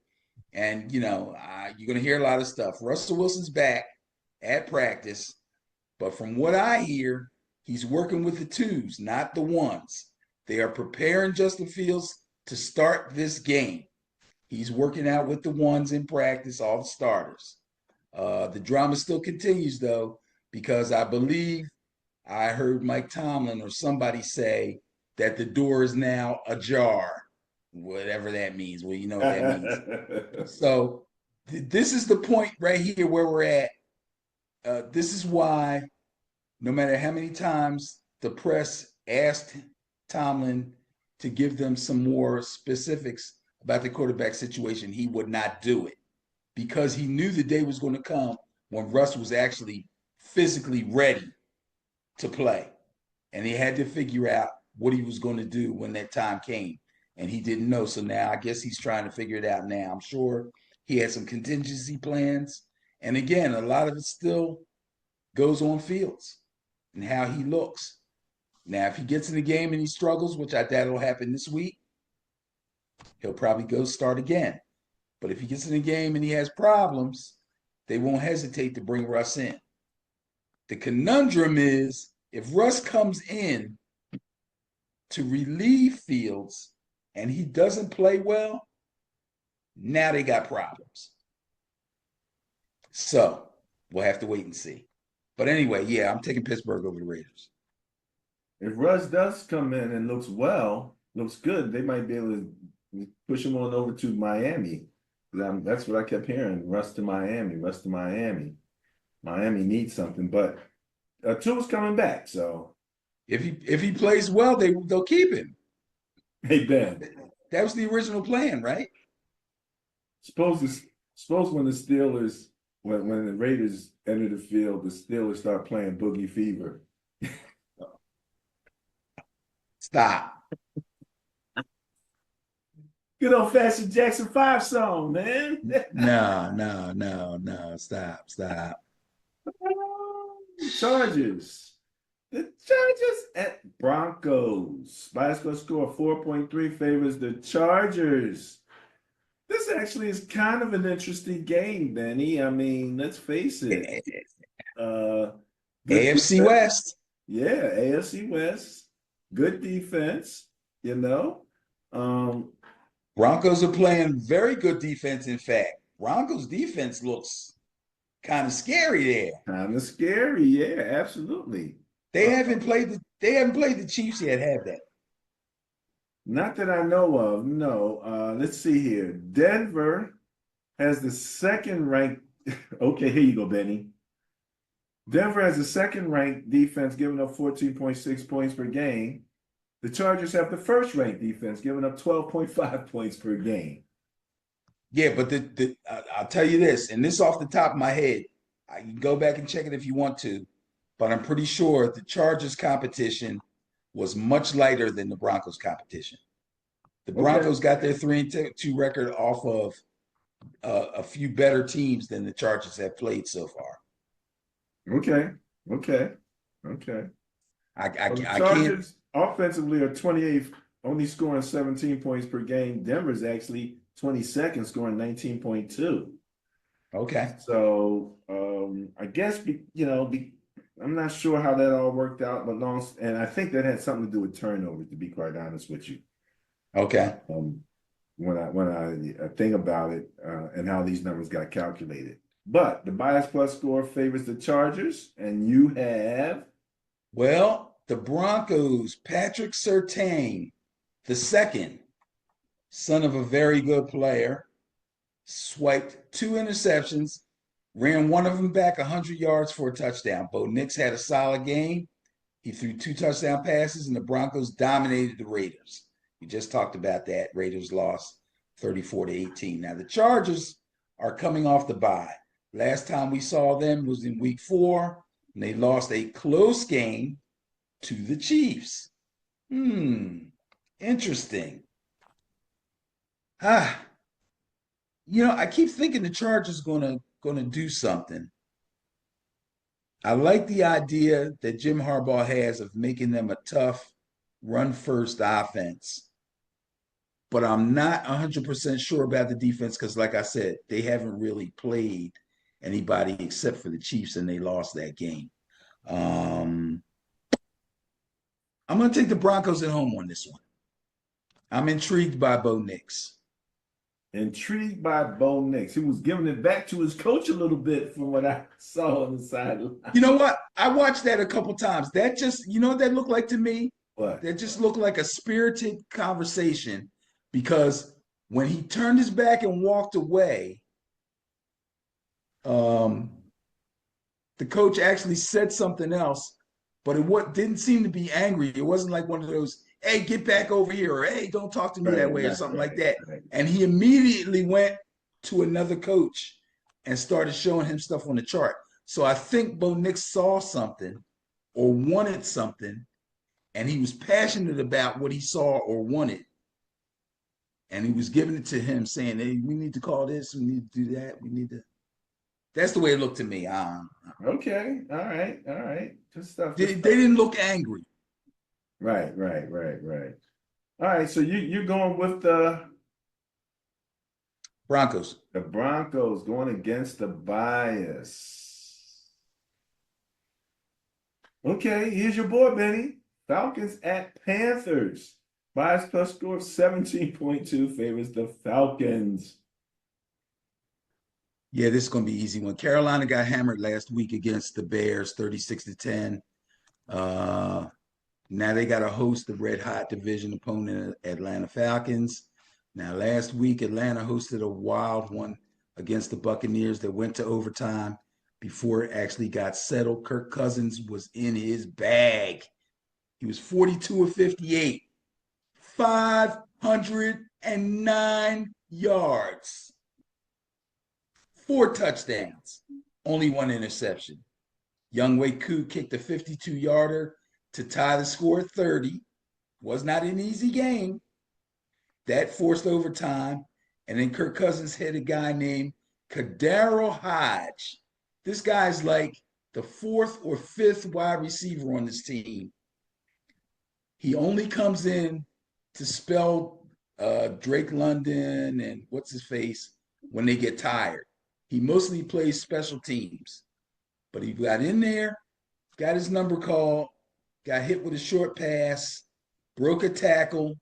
Speaker 2: And, you're going to hear a lot of stuff. Russell Wilson's back at practice. But from what I hear, he's working with the twos, not the ones. They are preparing Justin Fields to start this game. He's working out with the ones in practice, all the starters. The drama still continues, though, because I believe I heard Mike Tomlin or somebody say that the door is now ajar, whatever that means. Well, you know what that means. So this is the point right here where we're at. This is why no matter how many times the press asked Tomlin to give them some more specifics about the quarterback situation, he would not do it because he knew the day was going to come when Russ was actually physically ready to play. And he had to figure out what he was going to do when that time came. And he didn't know. So now I guess he's trying to figure it out now. I'm sure he had some contingency plans. And again, a lot of it still goes on Fields and how he looks. Now, if he gets in the game and he struggles, which I doubt will happen this week, he'll probably go start again. But if he gets in the game and he has problems, they won't hesitate to bring Russ in. The conundrum is if Russ comes in to relieve Fields and he doesn't play well, now they got problems. So we'll have to wait and see. But anyway, yeah, I'm taking Pittsburgh over the Raiders.
Speaker 1: If Russ does come in and looks good, they might be able to push him on over to Miami. That's what I kept hearing. Russ to Miami, Russ to Miami. Miami needs something, but Tua's coming back, so
Speaker 2: if he plays well, they'll keep him.
Speaker 1: Hey Ben,
Speaker 2: that was the original plan, right?
Speaker 1: Suppose when the Steelers, when the Raiders enter the field, the Steelers start playing Boogie Fever.
Speaker 2: Stop.
Speaker 1: Good old fashioned Jackson 5 song, man.
Speaker 2: No. Stop.
Speaker 1: Chargers. The Chargers at Broncos. Biascore score 4.3 favors the Chargers. This actually is kind of an interesting game, Benny. I mean, let's face it.
Speaker 2: AFC West.
Speaker 1: Yeah, AFC West. Good defense, you know.
Speaker 2: Broncos are playing very good defense, in fact. Broncos defense looks kind of scary there.
Speaker 1: Kind of scary, yeah, absolutely.
Speaker 2: They haven't played the Chiefs yet, have they?
Speaker 1: Not that I know of, no. Let's see here. Denver has the second ranked. Okay, here you go, Benny. Denver has the second ranked defense, giving up 14.6 points per game. The Chargers have the first ranked defense, giving up 12.5 points per game.
Speaker 2: Yeah, but I'll tell you this, and this off the top of my head, I can go back and check it if you want to, but I'm pretty sure the Chargers competition was much lighter than the Broncos competition. The Broncos got their 3-2 record off of a few better teams than the Chargers have played so far.
Speaker 1: Okay.
Speaker 2: I
Speaker 1: Chargers
Speaker 2: can't.
Speaker 1: Offensively are 28th, only scoring 17 points per game. Denver's actually 22nd, scoring 19.2.
Speaker 2: Okay.
Speaker 1: So I guess I'm not sure how that all worked out, but and I think that had something to do with turnovers, to be quite honest with you.
Speaker 2: Okay.
Speaker 1: When I think about it and how these numbers got calculated, but the bias plus score favors the Chargers, and you have
Speaker 2: the Broncos. Patrick Surtain, the second, son of a very good player, swiped 2 interceptions, ran one of them back 100 yards for a touchdown. Bo Nix had a solid game. He threw 2 touchdown passes, and the Broncos dominated the Raiders. We just talked about that. Raiders lost 34-18. Now, the Chargers are coming off the bye. Last time we saw them was in week 4, and they lost a close game to the Chiefs. Interesting. I keep thinking the Chargers gonna do something. I like the idea that Jim Harbaugh has of making them a tough run-first offense. But I'm not 100% sure about the defense because, like I said, they haven't really played anybody except for the Chiefs, and they lost that game. I'm going to take the Broncos at home on this one. I'm intrigued by Bo Nix.
Speaker 1: Intrigued by Bo Nix. He was giving it back to his coach a little bit from what I saw on the sideline.
Speaker 2: You know what? I watched that a couple times. That just, you know what that looked like to me?
Speaker 1: What?
Speaker 2: That just looked like a spirited conversation, because when he turned his back and walked away, the coach actually said something else, but it didn't seem to be angry. It wasn't like one of those, hey, get back over here, or hey, don't talk to me that way, or something like that.
Speaker 1: Right.
Speaker 2: And he immediately went to another coach and started showing him stuff on the chart. So I think Bo Nix saw something or wanted something, and he was passionate about what he saw or wanted. And he was giving it to him, saying, hey, we need to call this, we need to do that, we need to. That's the way it looked to me.
Speaker 1: Okay, all right. Good stuff.
Speaker 2: They didn't look angry.
Speaker 1: Right. All right, so you're going with the
Speaker 2: Broncos.
Speaker 1: Broncos going against the bias. Okay, here's your board, Benny. Falcons at Panthers. Bias plus score of 17.2 favors the Falcons.
Speaker 2: Yeah, this is going to be easy one. Carolina got hammered last week against the Bears, 36-10. Now they got to host the red hot division opponent, Atlanta Falcons. Now, last week, Atlanta hosted a wild one against the Buccaneers that went to overtime before it actually got settled. Kirk Cousins was in his bag. He was 42 of 58, 509 yards, 4 touchdowns, only 1 interception. Younghoe Koo kicked a 52-yarder to tie the score at 30. Was not an easy game. That forced overtime. And then Kirk Cousins hit a guy named Kadaro Hodge. This guy's like the 4th or 5th wide receiver on this team. He only comes in to spell Drake London and what's his face when they get tired. He mostly plays special teams. But he got in there, got his number called, got hit with a short pass, broke a tackle,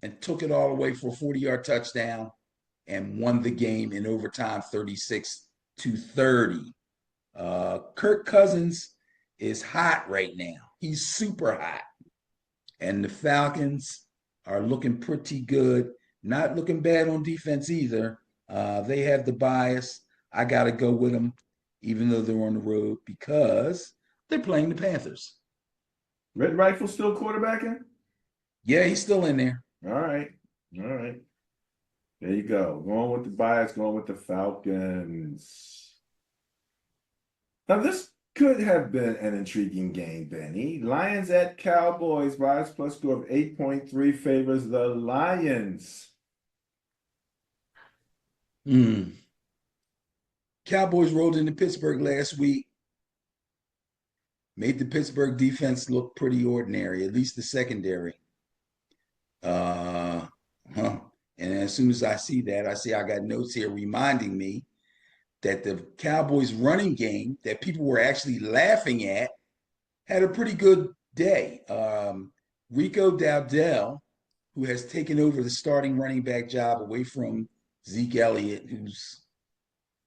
Speaker 2: and took it all away for a 40-yard touchdown and won the game in overtime 36-30. Kirk Cousins is hot right now. He's super hot. And the Falcons are looking pretty good. Not looking bad on defense either. They have the bias. I got to go with them, even though they're on the road, because they're playing the Panthers.
Speaker 1: Red Rifle still quarterbacking?
Speaker 2: Yeah, he's still in there.
Speaker 1: All right. There you go. Going with the bias, going with the Falcons. Now, this could have been an intriguing game, Benny. Lions at Cowboys. Bias plus score of 8.3 favors the Lions.
Speaker 2: Cowboys rolled into Pittsburgh last week. Made the Pittsburgh defense look pretty ordinary, at least the secondary. And as soon as I see that, I got notes here reminding me that the Cowboys running game that people were actually laughing at had a pretty good day. Rico Dowdell, who has taken over the starting running back job away from Zeke Elliott, who's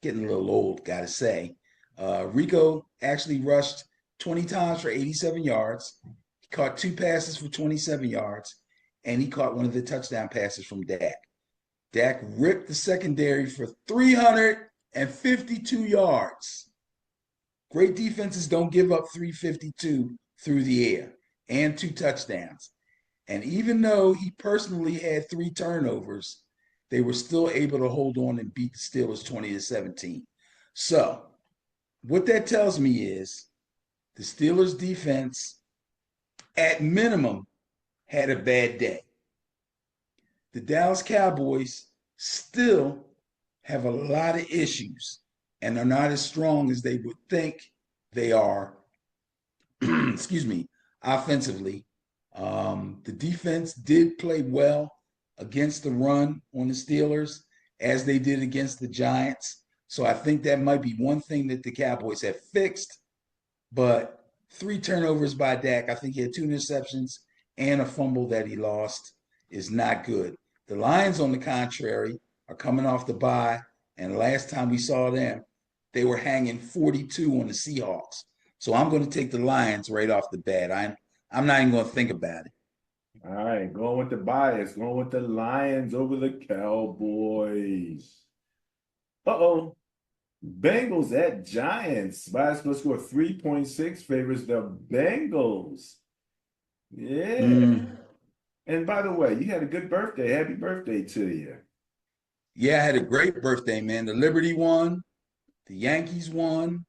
Speaker 2: getting a little old, gotta say. Rico actually rushed 20 times for 87 yards. He caught 2 passes for 27 yards. And he caught one of the touchdown passes from Dak. Dak ripped the secondary for 352 yards. Great defenses don't give up 352 through the air and 2 touchdowns. And even though he personally had 3 turnovers, they were still able to hold on and beat the Steelers 20-17. So what that tells me is the Steelers defense, at minimum, had a bad day. The Dallas Cowboys still have a lot of issues and are not as strong as they would think they are, offensively. The defense did play well against the run on the Steelers as they did against the Giants. So I think that might be one thing that the Cowboys have fixed. But 3 turnovers by Dak, I think he had 2 interceptions and a fumble that he lost, is not good. The Lions, on the contrary, are coming off the bye, and last time we saw them, they were hanging 42 on the Seahawks. So I'm going to take the Lions right off the bat. I'm not even going to think about it.
Speaker 1: All right, going with the bias, going with the Lions over the Cowboys. Uh-oh. Bengals at Giants. Bias plus score 3.6 favors the Bengals. Yeah. And by the way, you had a good birthday. Happy birthday to you.
Speaker 2: Yeah, I had a great birthday, man. The Liberty won. The Yankees won.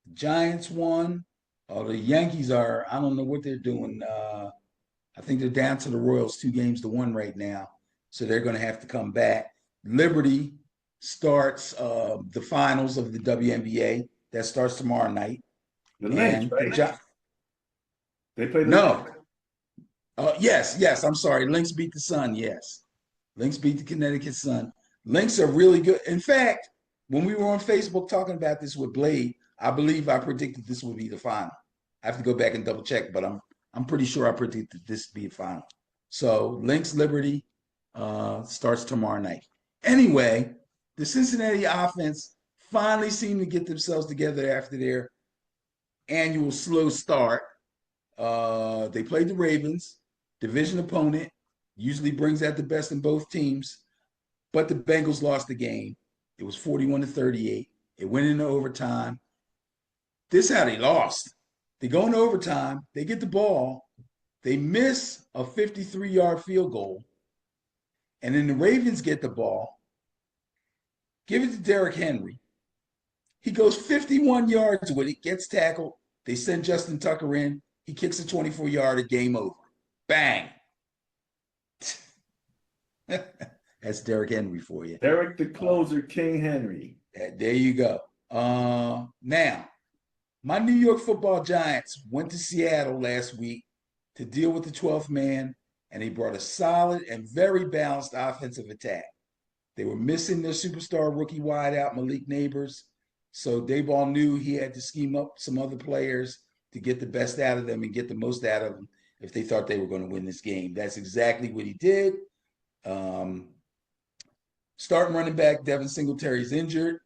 Speaker 2: The Giants won. Oh, the Yankees are, I don't know what they're doing. I think they're down to the Royals 2-1 right now. So they're going to have to come back. Liberty starts the finals of the WNBA. That starts tomorrow night.
Speaker 1: The Lynx, right? They play the
Speaker 2: No. Yes. I'm sorry. Lynx beat the Sun. Yes. Lynx beat the Connecticut Sun. Lynx are really good. In fact, when we were on Facebook talking about this with Blade, I believe I predicted this would be the final. I have to go back and double check, but I'm pretty sure I predicted this to be a final. So Lynx Liberty starts tomorrow night. Anyway, the Cincinnati offense finally seemed to get themselves together after their annual slow start. They played the Ravens, division opponent, usually brings out the best in both teams, but the Bengals lost the game. It was 41-38. It went into overtime. This is how they lost. They go into overtime, they get the ball, they miss a 53-yard field goal, and then the Ravens get the ball, give it to Derrick Henry. He goes 51 yards with it, gets tackled. They send Justin Tucker in. He kicks a 24-yarder, game over. Bang. That's Derrick Henry for you.
Speaker 1: Derek the closer, King Henry.
Speaker 2: There you go. Now, my New York Football Giants went to Seattle last week to deal with the 12th man, and they brought a solid and very balanced offensive attack. They were missing their superstar rookie wideout, Malik Neighbors, so Daboll knew he had to scheme up some other players to get the best out of them and get the most out of them if they thought they were going to win this game. That's exactly what he did. Starting running back Devin Singletary's injured.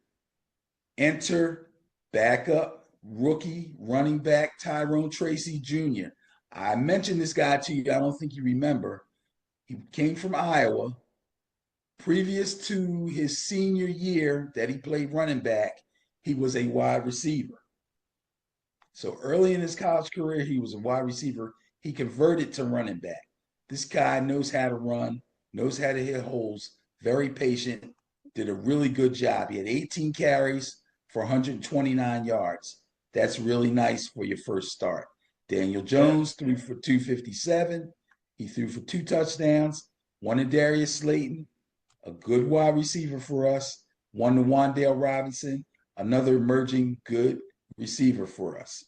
Speaker 2: Enter backup rookie running back Tyrone Tracy Jr. I mentioned this guy to you. I don't think you remember. He came from Iowa. Previous to his senior year that he played running back, he was a wide receiver. So early in his college career, he was a wide receiver. He converted to running back. This guy knows how to run, knows how to hit holes, very patient, did a really good job. He had 18 carries for 129 yards. That's really nice for your first start. Daniel Jones threw for 257. He threw for 2 touchdowns. One to Darius Slayton, a good wide receiver for us. One to Wan'Dale Robinson, another emerging good receiver for us.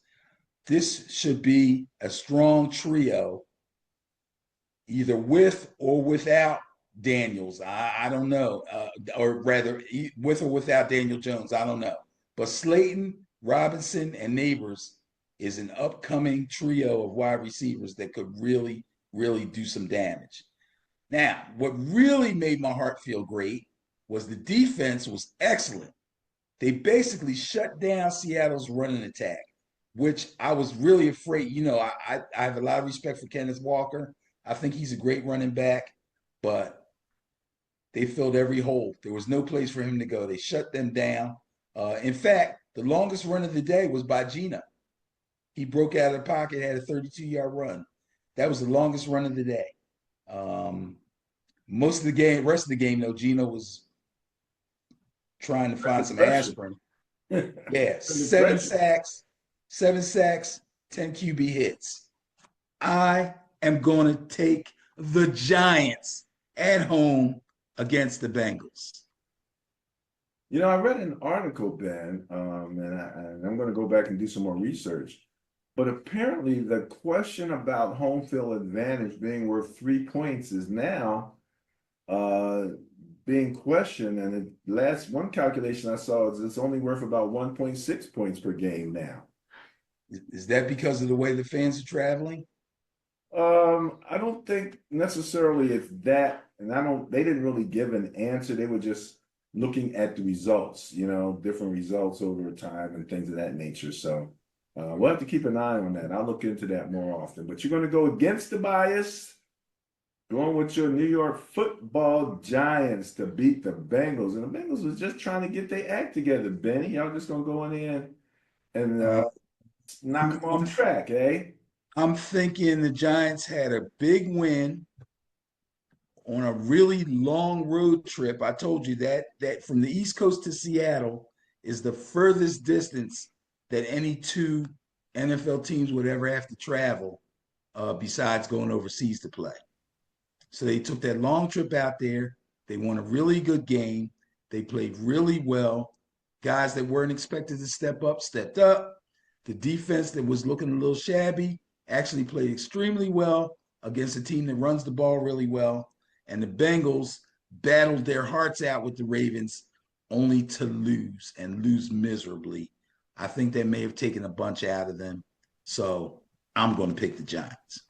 Speaker 2: This should be a strong trio, either with or without Daniels. I don't know, or rather, with or without Daniel Jones. I don't know. But Slayton, Robinson, and Neighbors is an upcoming trio of wide receivers that could really, really do some damage. Now, what really made my heart feel great was the defense was excellent. They basically shut down Seattle's running attack, which I was really afraid. You know, I have a lot of respect for Kenneth Walker. I think he's a great running back, but they filled every hole. There was no place for him to go. They shut them down. In fact, the longest run of the day was by Geno. He broke out of the pocket, had a 32-yard run. That was the longest run of the day. Most of the game, rest of the game, though, Geno was trying to find some aspirin. Yeah, 7 sacks, 10 QB hits. I am going to take the Giants at home against the Bengals.
Speaker 1: You know, I read an article, Ben, and I'm going to go back and do some more research. But apparently, the question about home field advantage being worth 3 points is now being questioned. And the last one calculation I saw is it's only worth about 1.6 points per game now.
Speaker 2: Is that because of the way the fans are traveling?
Speaker 1: I don't think necessarily it's that, and they didn't really give an answer. They were just looking at the results, you know, different results over time and things of that nature. So we'll have to keep an eye on that. I'll look into that more often. But you're going to go against the bias, going with your New York Football Giants to beat the Bengals. And the Bengals was just trying to get their act together, Benny. Y'all just going to go in there and knock them off track, eh?
Speaker 2: I'm thinking the Giants had a big win on a really long road trip. I told you that from the East Coast to Seattle is the furthest distance that any 2 NFL teams would ever have to travel besides going overseas to play. So they took that long trip out there. They won a really good game. They played really well. Guys that weren't expected to step up, stepped up. The defense that was looking a little shabby actually played extremely well against a team that runs the ball really well. And the Bengals battled their hearts out with the Ravens only to lose and lose miserably. I think they may have taken a bunch out of them. So I'm going to pick the Giants.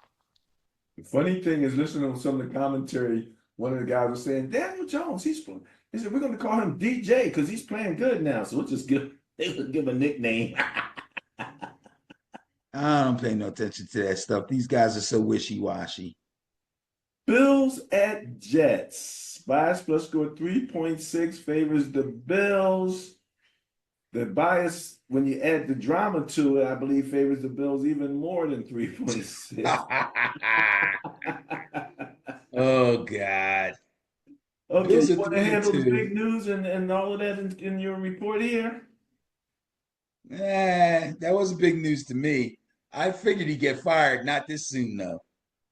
Speaker 1: The funny thing is, listening to some of the commentary, one of the guys was saying, Daniel Jones, he said, we're going to call him DJ because he's playing good now. So we'll just give a nickname.
Speaker 2: I don't pay no attention to that stuff. These guys are so wishy-washy.
Speaker 1: Bills at Jets. Bias plus score 3.6 favors the Bills. The bias, when you add the drama to it, I believe favors the Bills even more than 3.6.
Speaker 2: Oh, God.
Speaker 1: Okay,
Speaker 2: Bills
Speaker 1: you
Speaker 2: are
Speaker 1: want to handle the
Speaker 2: 3-2.
Speaker 1: big news and all of that in your report here?
Speaker 2: That wasn't big news to me. I figured he'd get fired, not this soon, though.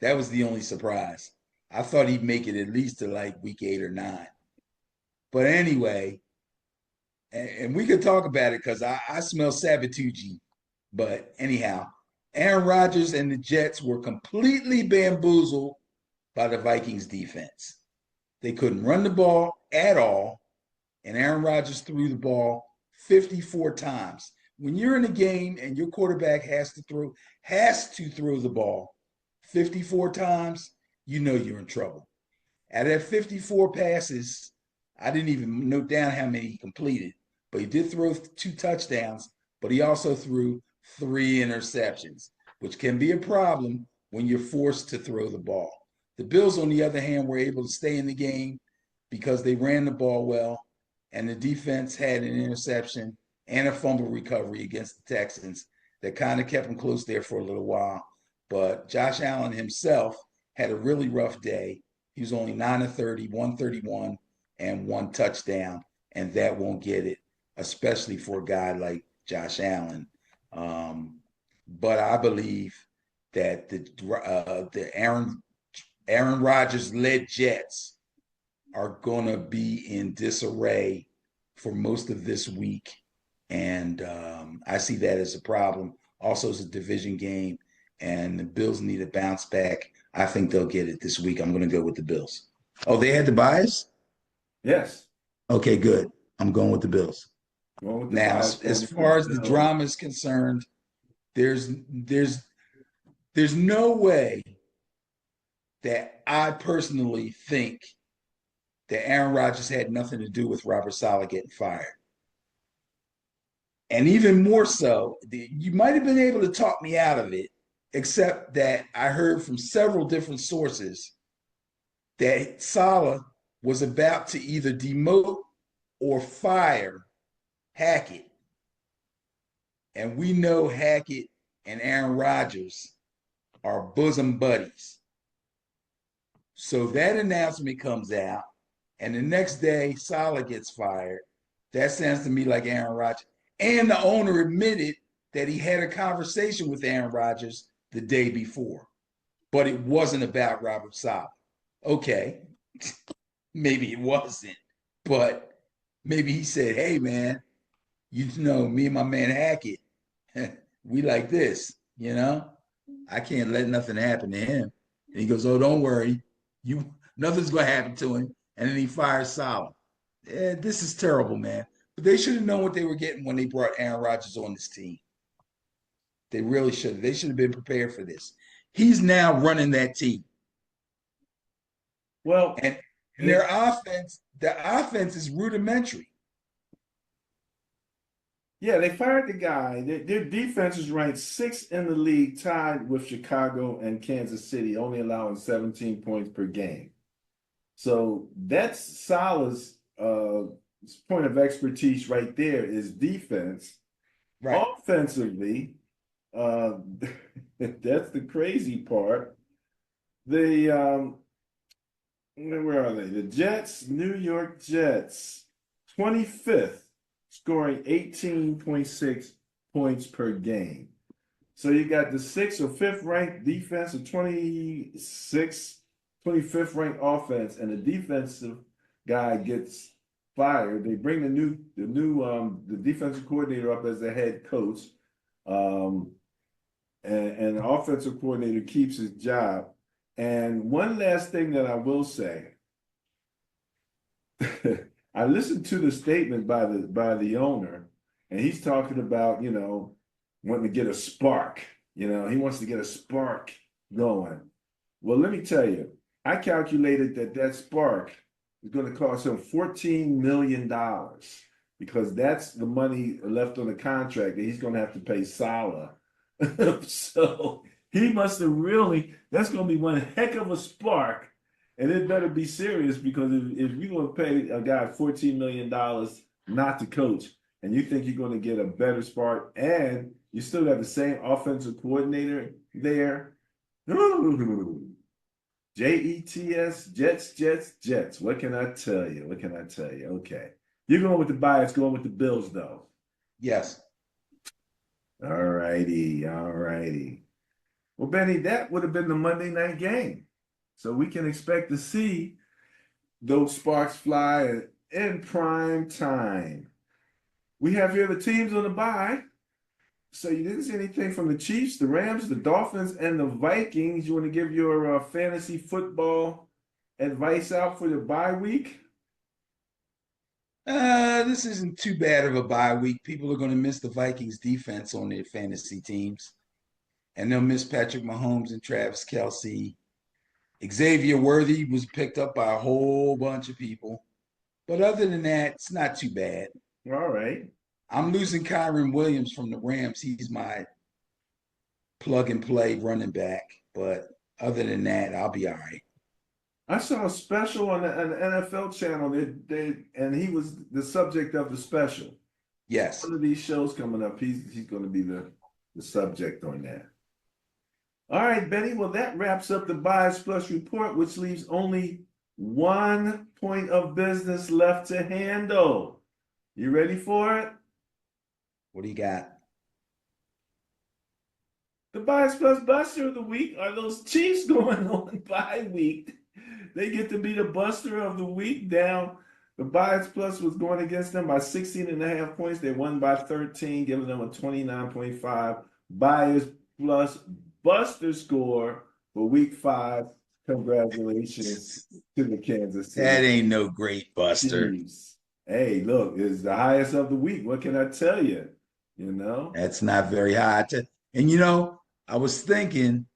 Speaker 2: That was the only surprise. I thought he'd make it at least to like week 8 or 9. But anyway, and we could talk about it because I smell Sabatucci. But anyhow, Aaron Rodgers and the Jets were completely bamboozled by the Vikings defense. They couldn't run the ball at all, and Aaron Rodgers threw the ball 54 times. When you're in a game and your quarterback has to throw the ball 54 times, you know you're in trouble. Out of that 54 passes, I didn't even note down how many he completed, but he did throw 2 touchdowns, but he also threw 3 interceptions, which can be a problem when you're forced to throw the ball. The Bills, on the other hand, were able to stay in the game because they ran the ball well, and the defense had an interception and a fumble recovery against the Texans that kind of kept them close there for a little while. But Josh Allen himself had a really rough day. He was only 9 of 30, 131, and 1 touchdown, and that won't get it, especially for a guy like Josh Allen. But I believe that the Aaron Rodgers-led Jets are going to be in disarray for most of this week. And I see that as a problem. Also, it's a division game, and the Bills need to bounce back. I think they'll get it this week. I'm going to go with the Bills. Oh, they had the bias?
Speaker 1: Yes.
Speaker 2: Okay, good. I'm going with the Bills.
Speaker 1: Going with the
Speaker 2: Now,
Speaker 1: bias,
Speaker 2: as far as the drama is concerned, there's no way that I personally think that Aaron Rodgers had nothing to do with Robert Saleh getting fired. And even more so, you might have been able to talk me out of it, except that I heard from several different sources that Saleh was about to either demote or fire Hackett. And we know Hackett and Aaron Rodgers are bosom buddies. So that announcement comes out, and the next day Saleh gets fired. That sounds to me like Aaron Rodgers. And the owner admitted that he had a conversation with Aaron Rodgers the day before, but it wasn't about Robert Saleh. Okay, maybe it wasn't, but maybe he said, hey, man, you know, me and my man Hackett, we like this, you know? I can't let nothing happen to him. And he goes, oh, don't worry. Nothing's going to happen to him. And then he fires Saleh. This is terrible, man. But they should have known what they were getting when they brought Aaron Rodgers on this team. They really should have. They should have been prepared for this. He's now running that team.
Speaker 1: Well,
Speaker 2: and their offense is rudimentary.
Speaker 1: Yeah, they fired the guy. Their defense is ranked 6th in the league, tied with Chicago and Kansas City, only allowing 17 points per game. So that's Saleh's point of expertise right there is defense.
Speaker 2: Right.
Speaker 1: Offensively, that's the crazy part. Where are they? The Jets, New York Jets, 25th, scoring 18.6 points per game. So you got the 6th or 5th ranked defense, or 25th ranked offense, and the defensive guy gets fired. They bring the defensive coordinator up as the head coach, and the offensive coordinator keeps his job. And one last thing that I will say, I listened to the statement by the owner, and he's talking about, wanting to get a spark. He wants to get a spark going. Well, let me tell you, I calculated that spark is going to cost him $14 million because that's the money left on the contract that he's going to have to pay Salah. So he must have that's going to be one heck of a spark. And it better be serious because if you're going to pay a guy $14 million not to coach, and you think you're going to get a better spark, and you still got the same offensive coordinator there, Jets, Jets. What can I tell you? Okay. You're going with the bias, going with the Bills, though.
Speaker 2: Yes.
Speaker 1: All righty. Well, Benny, that would have been the Monday night game. So we can expect to see those sparks fly in prime time. We have here the teams on the bye. So you didn't see anything from the Chiefs, the Rams, the Dolphins, and the Vikings. You want to give your fantasy football advice out for the bye week?
Speaker 2: This isn't too bad of a bye week. People are going to miss the Vikings defense on their fantasy teams. And they'll miss Patrick Mahomes and Travis Kelce. Xavier Worthy was picked up by a whole bunch of people. But other than that, it's not too bad.
Speaker 1: All right.
Speaker 2: I'm losing Kyron Williams from the Rams. He's my plug and play running back. But other than that, I'll be all right.
Speaker 1: I saw a special on the NFL channel. And he was the subject of the special.
Speaker 2: Yes.
Speaker 1: One of these shows coming up, he's going to be the subject on that. All right, Benny. Well, that wraps up the Bias Plus report, which leaves only 1 point of business left to handle. You ready for it?
Speaker 2: What do you got?
Speaker 1: The Bias Plus Buster of the week are those Chiefs going on bye week. They get to be the Buster of the week down. The Bias Plus was going against them by 16.5 points. They won by 13, giving them a 29.5 Bias Plus Buster score for week 5. Congratulations to the Kansas City.
Speaker 2: That ain't no great Buster.
Speaker 1: Chiefs. Hey, look, it's the highest of the week. What can I tell you?
Speaker 2: That's not very high. And I was thinking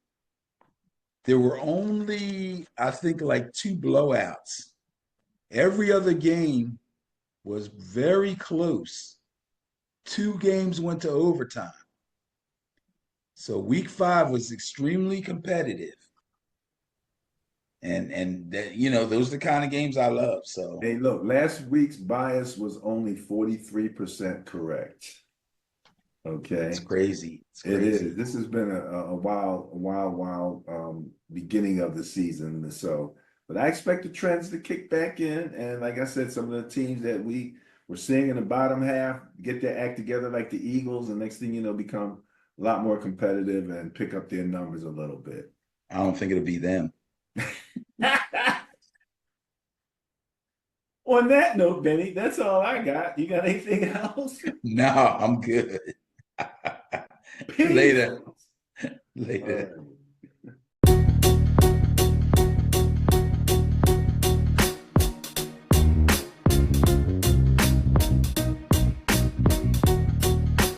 Speaker 2: there were only, I think, like 2 blowouts. Every other game was very close. 2 games went to overtime. So week 5 was extremely competitive. And those are the kind of games I love. So
Speaker 1: hey, look, last week's bias was only 43% correct. Okay.
Speaker 2: It's crazy.
Speaker 1: It is. This has been a wild beginning of the season. So, but I expect the trends to kick back in. And like I said, some of the teams that we were seeing in the bottom half get their act together, like the Eagles, and next thing you know, become a lot more competitive and pick up their numbers a little bit.
Speaker 2: I don't think it'll be them.
Speaker 1: On that note, Benny, that's all I got. You got anything else?
Speaker 2: No, I'm good. Later.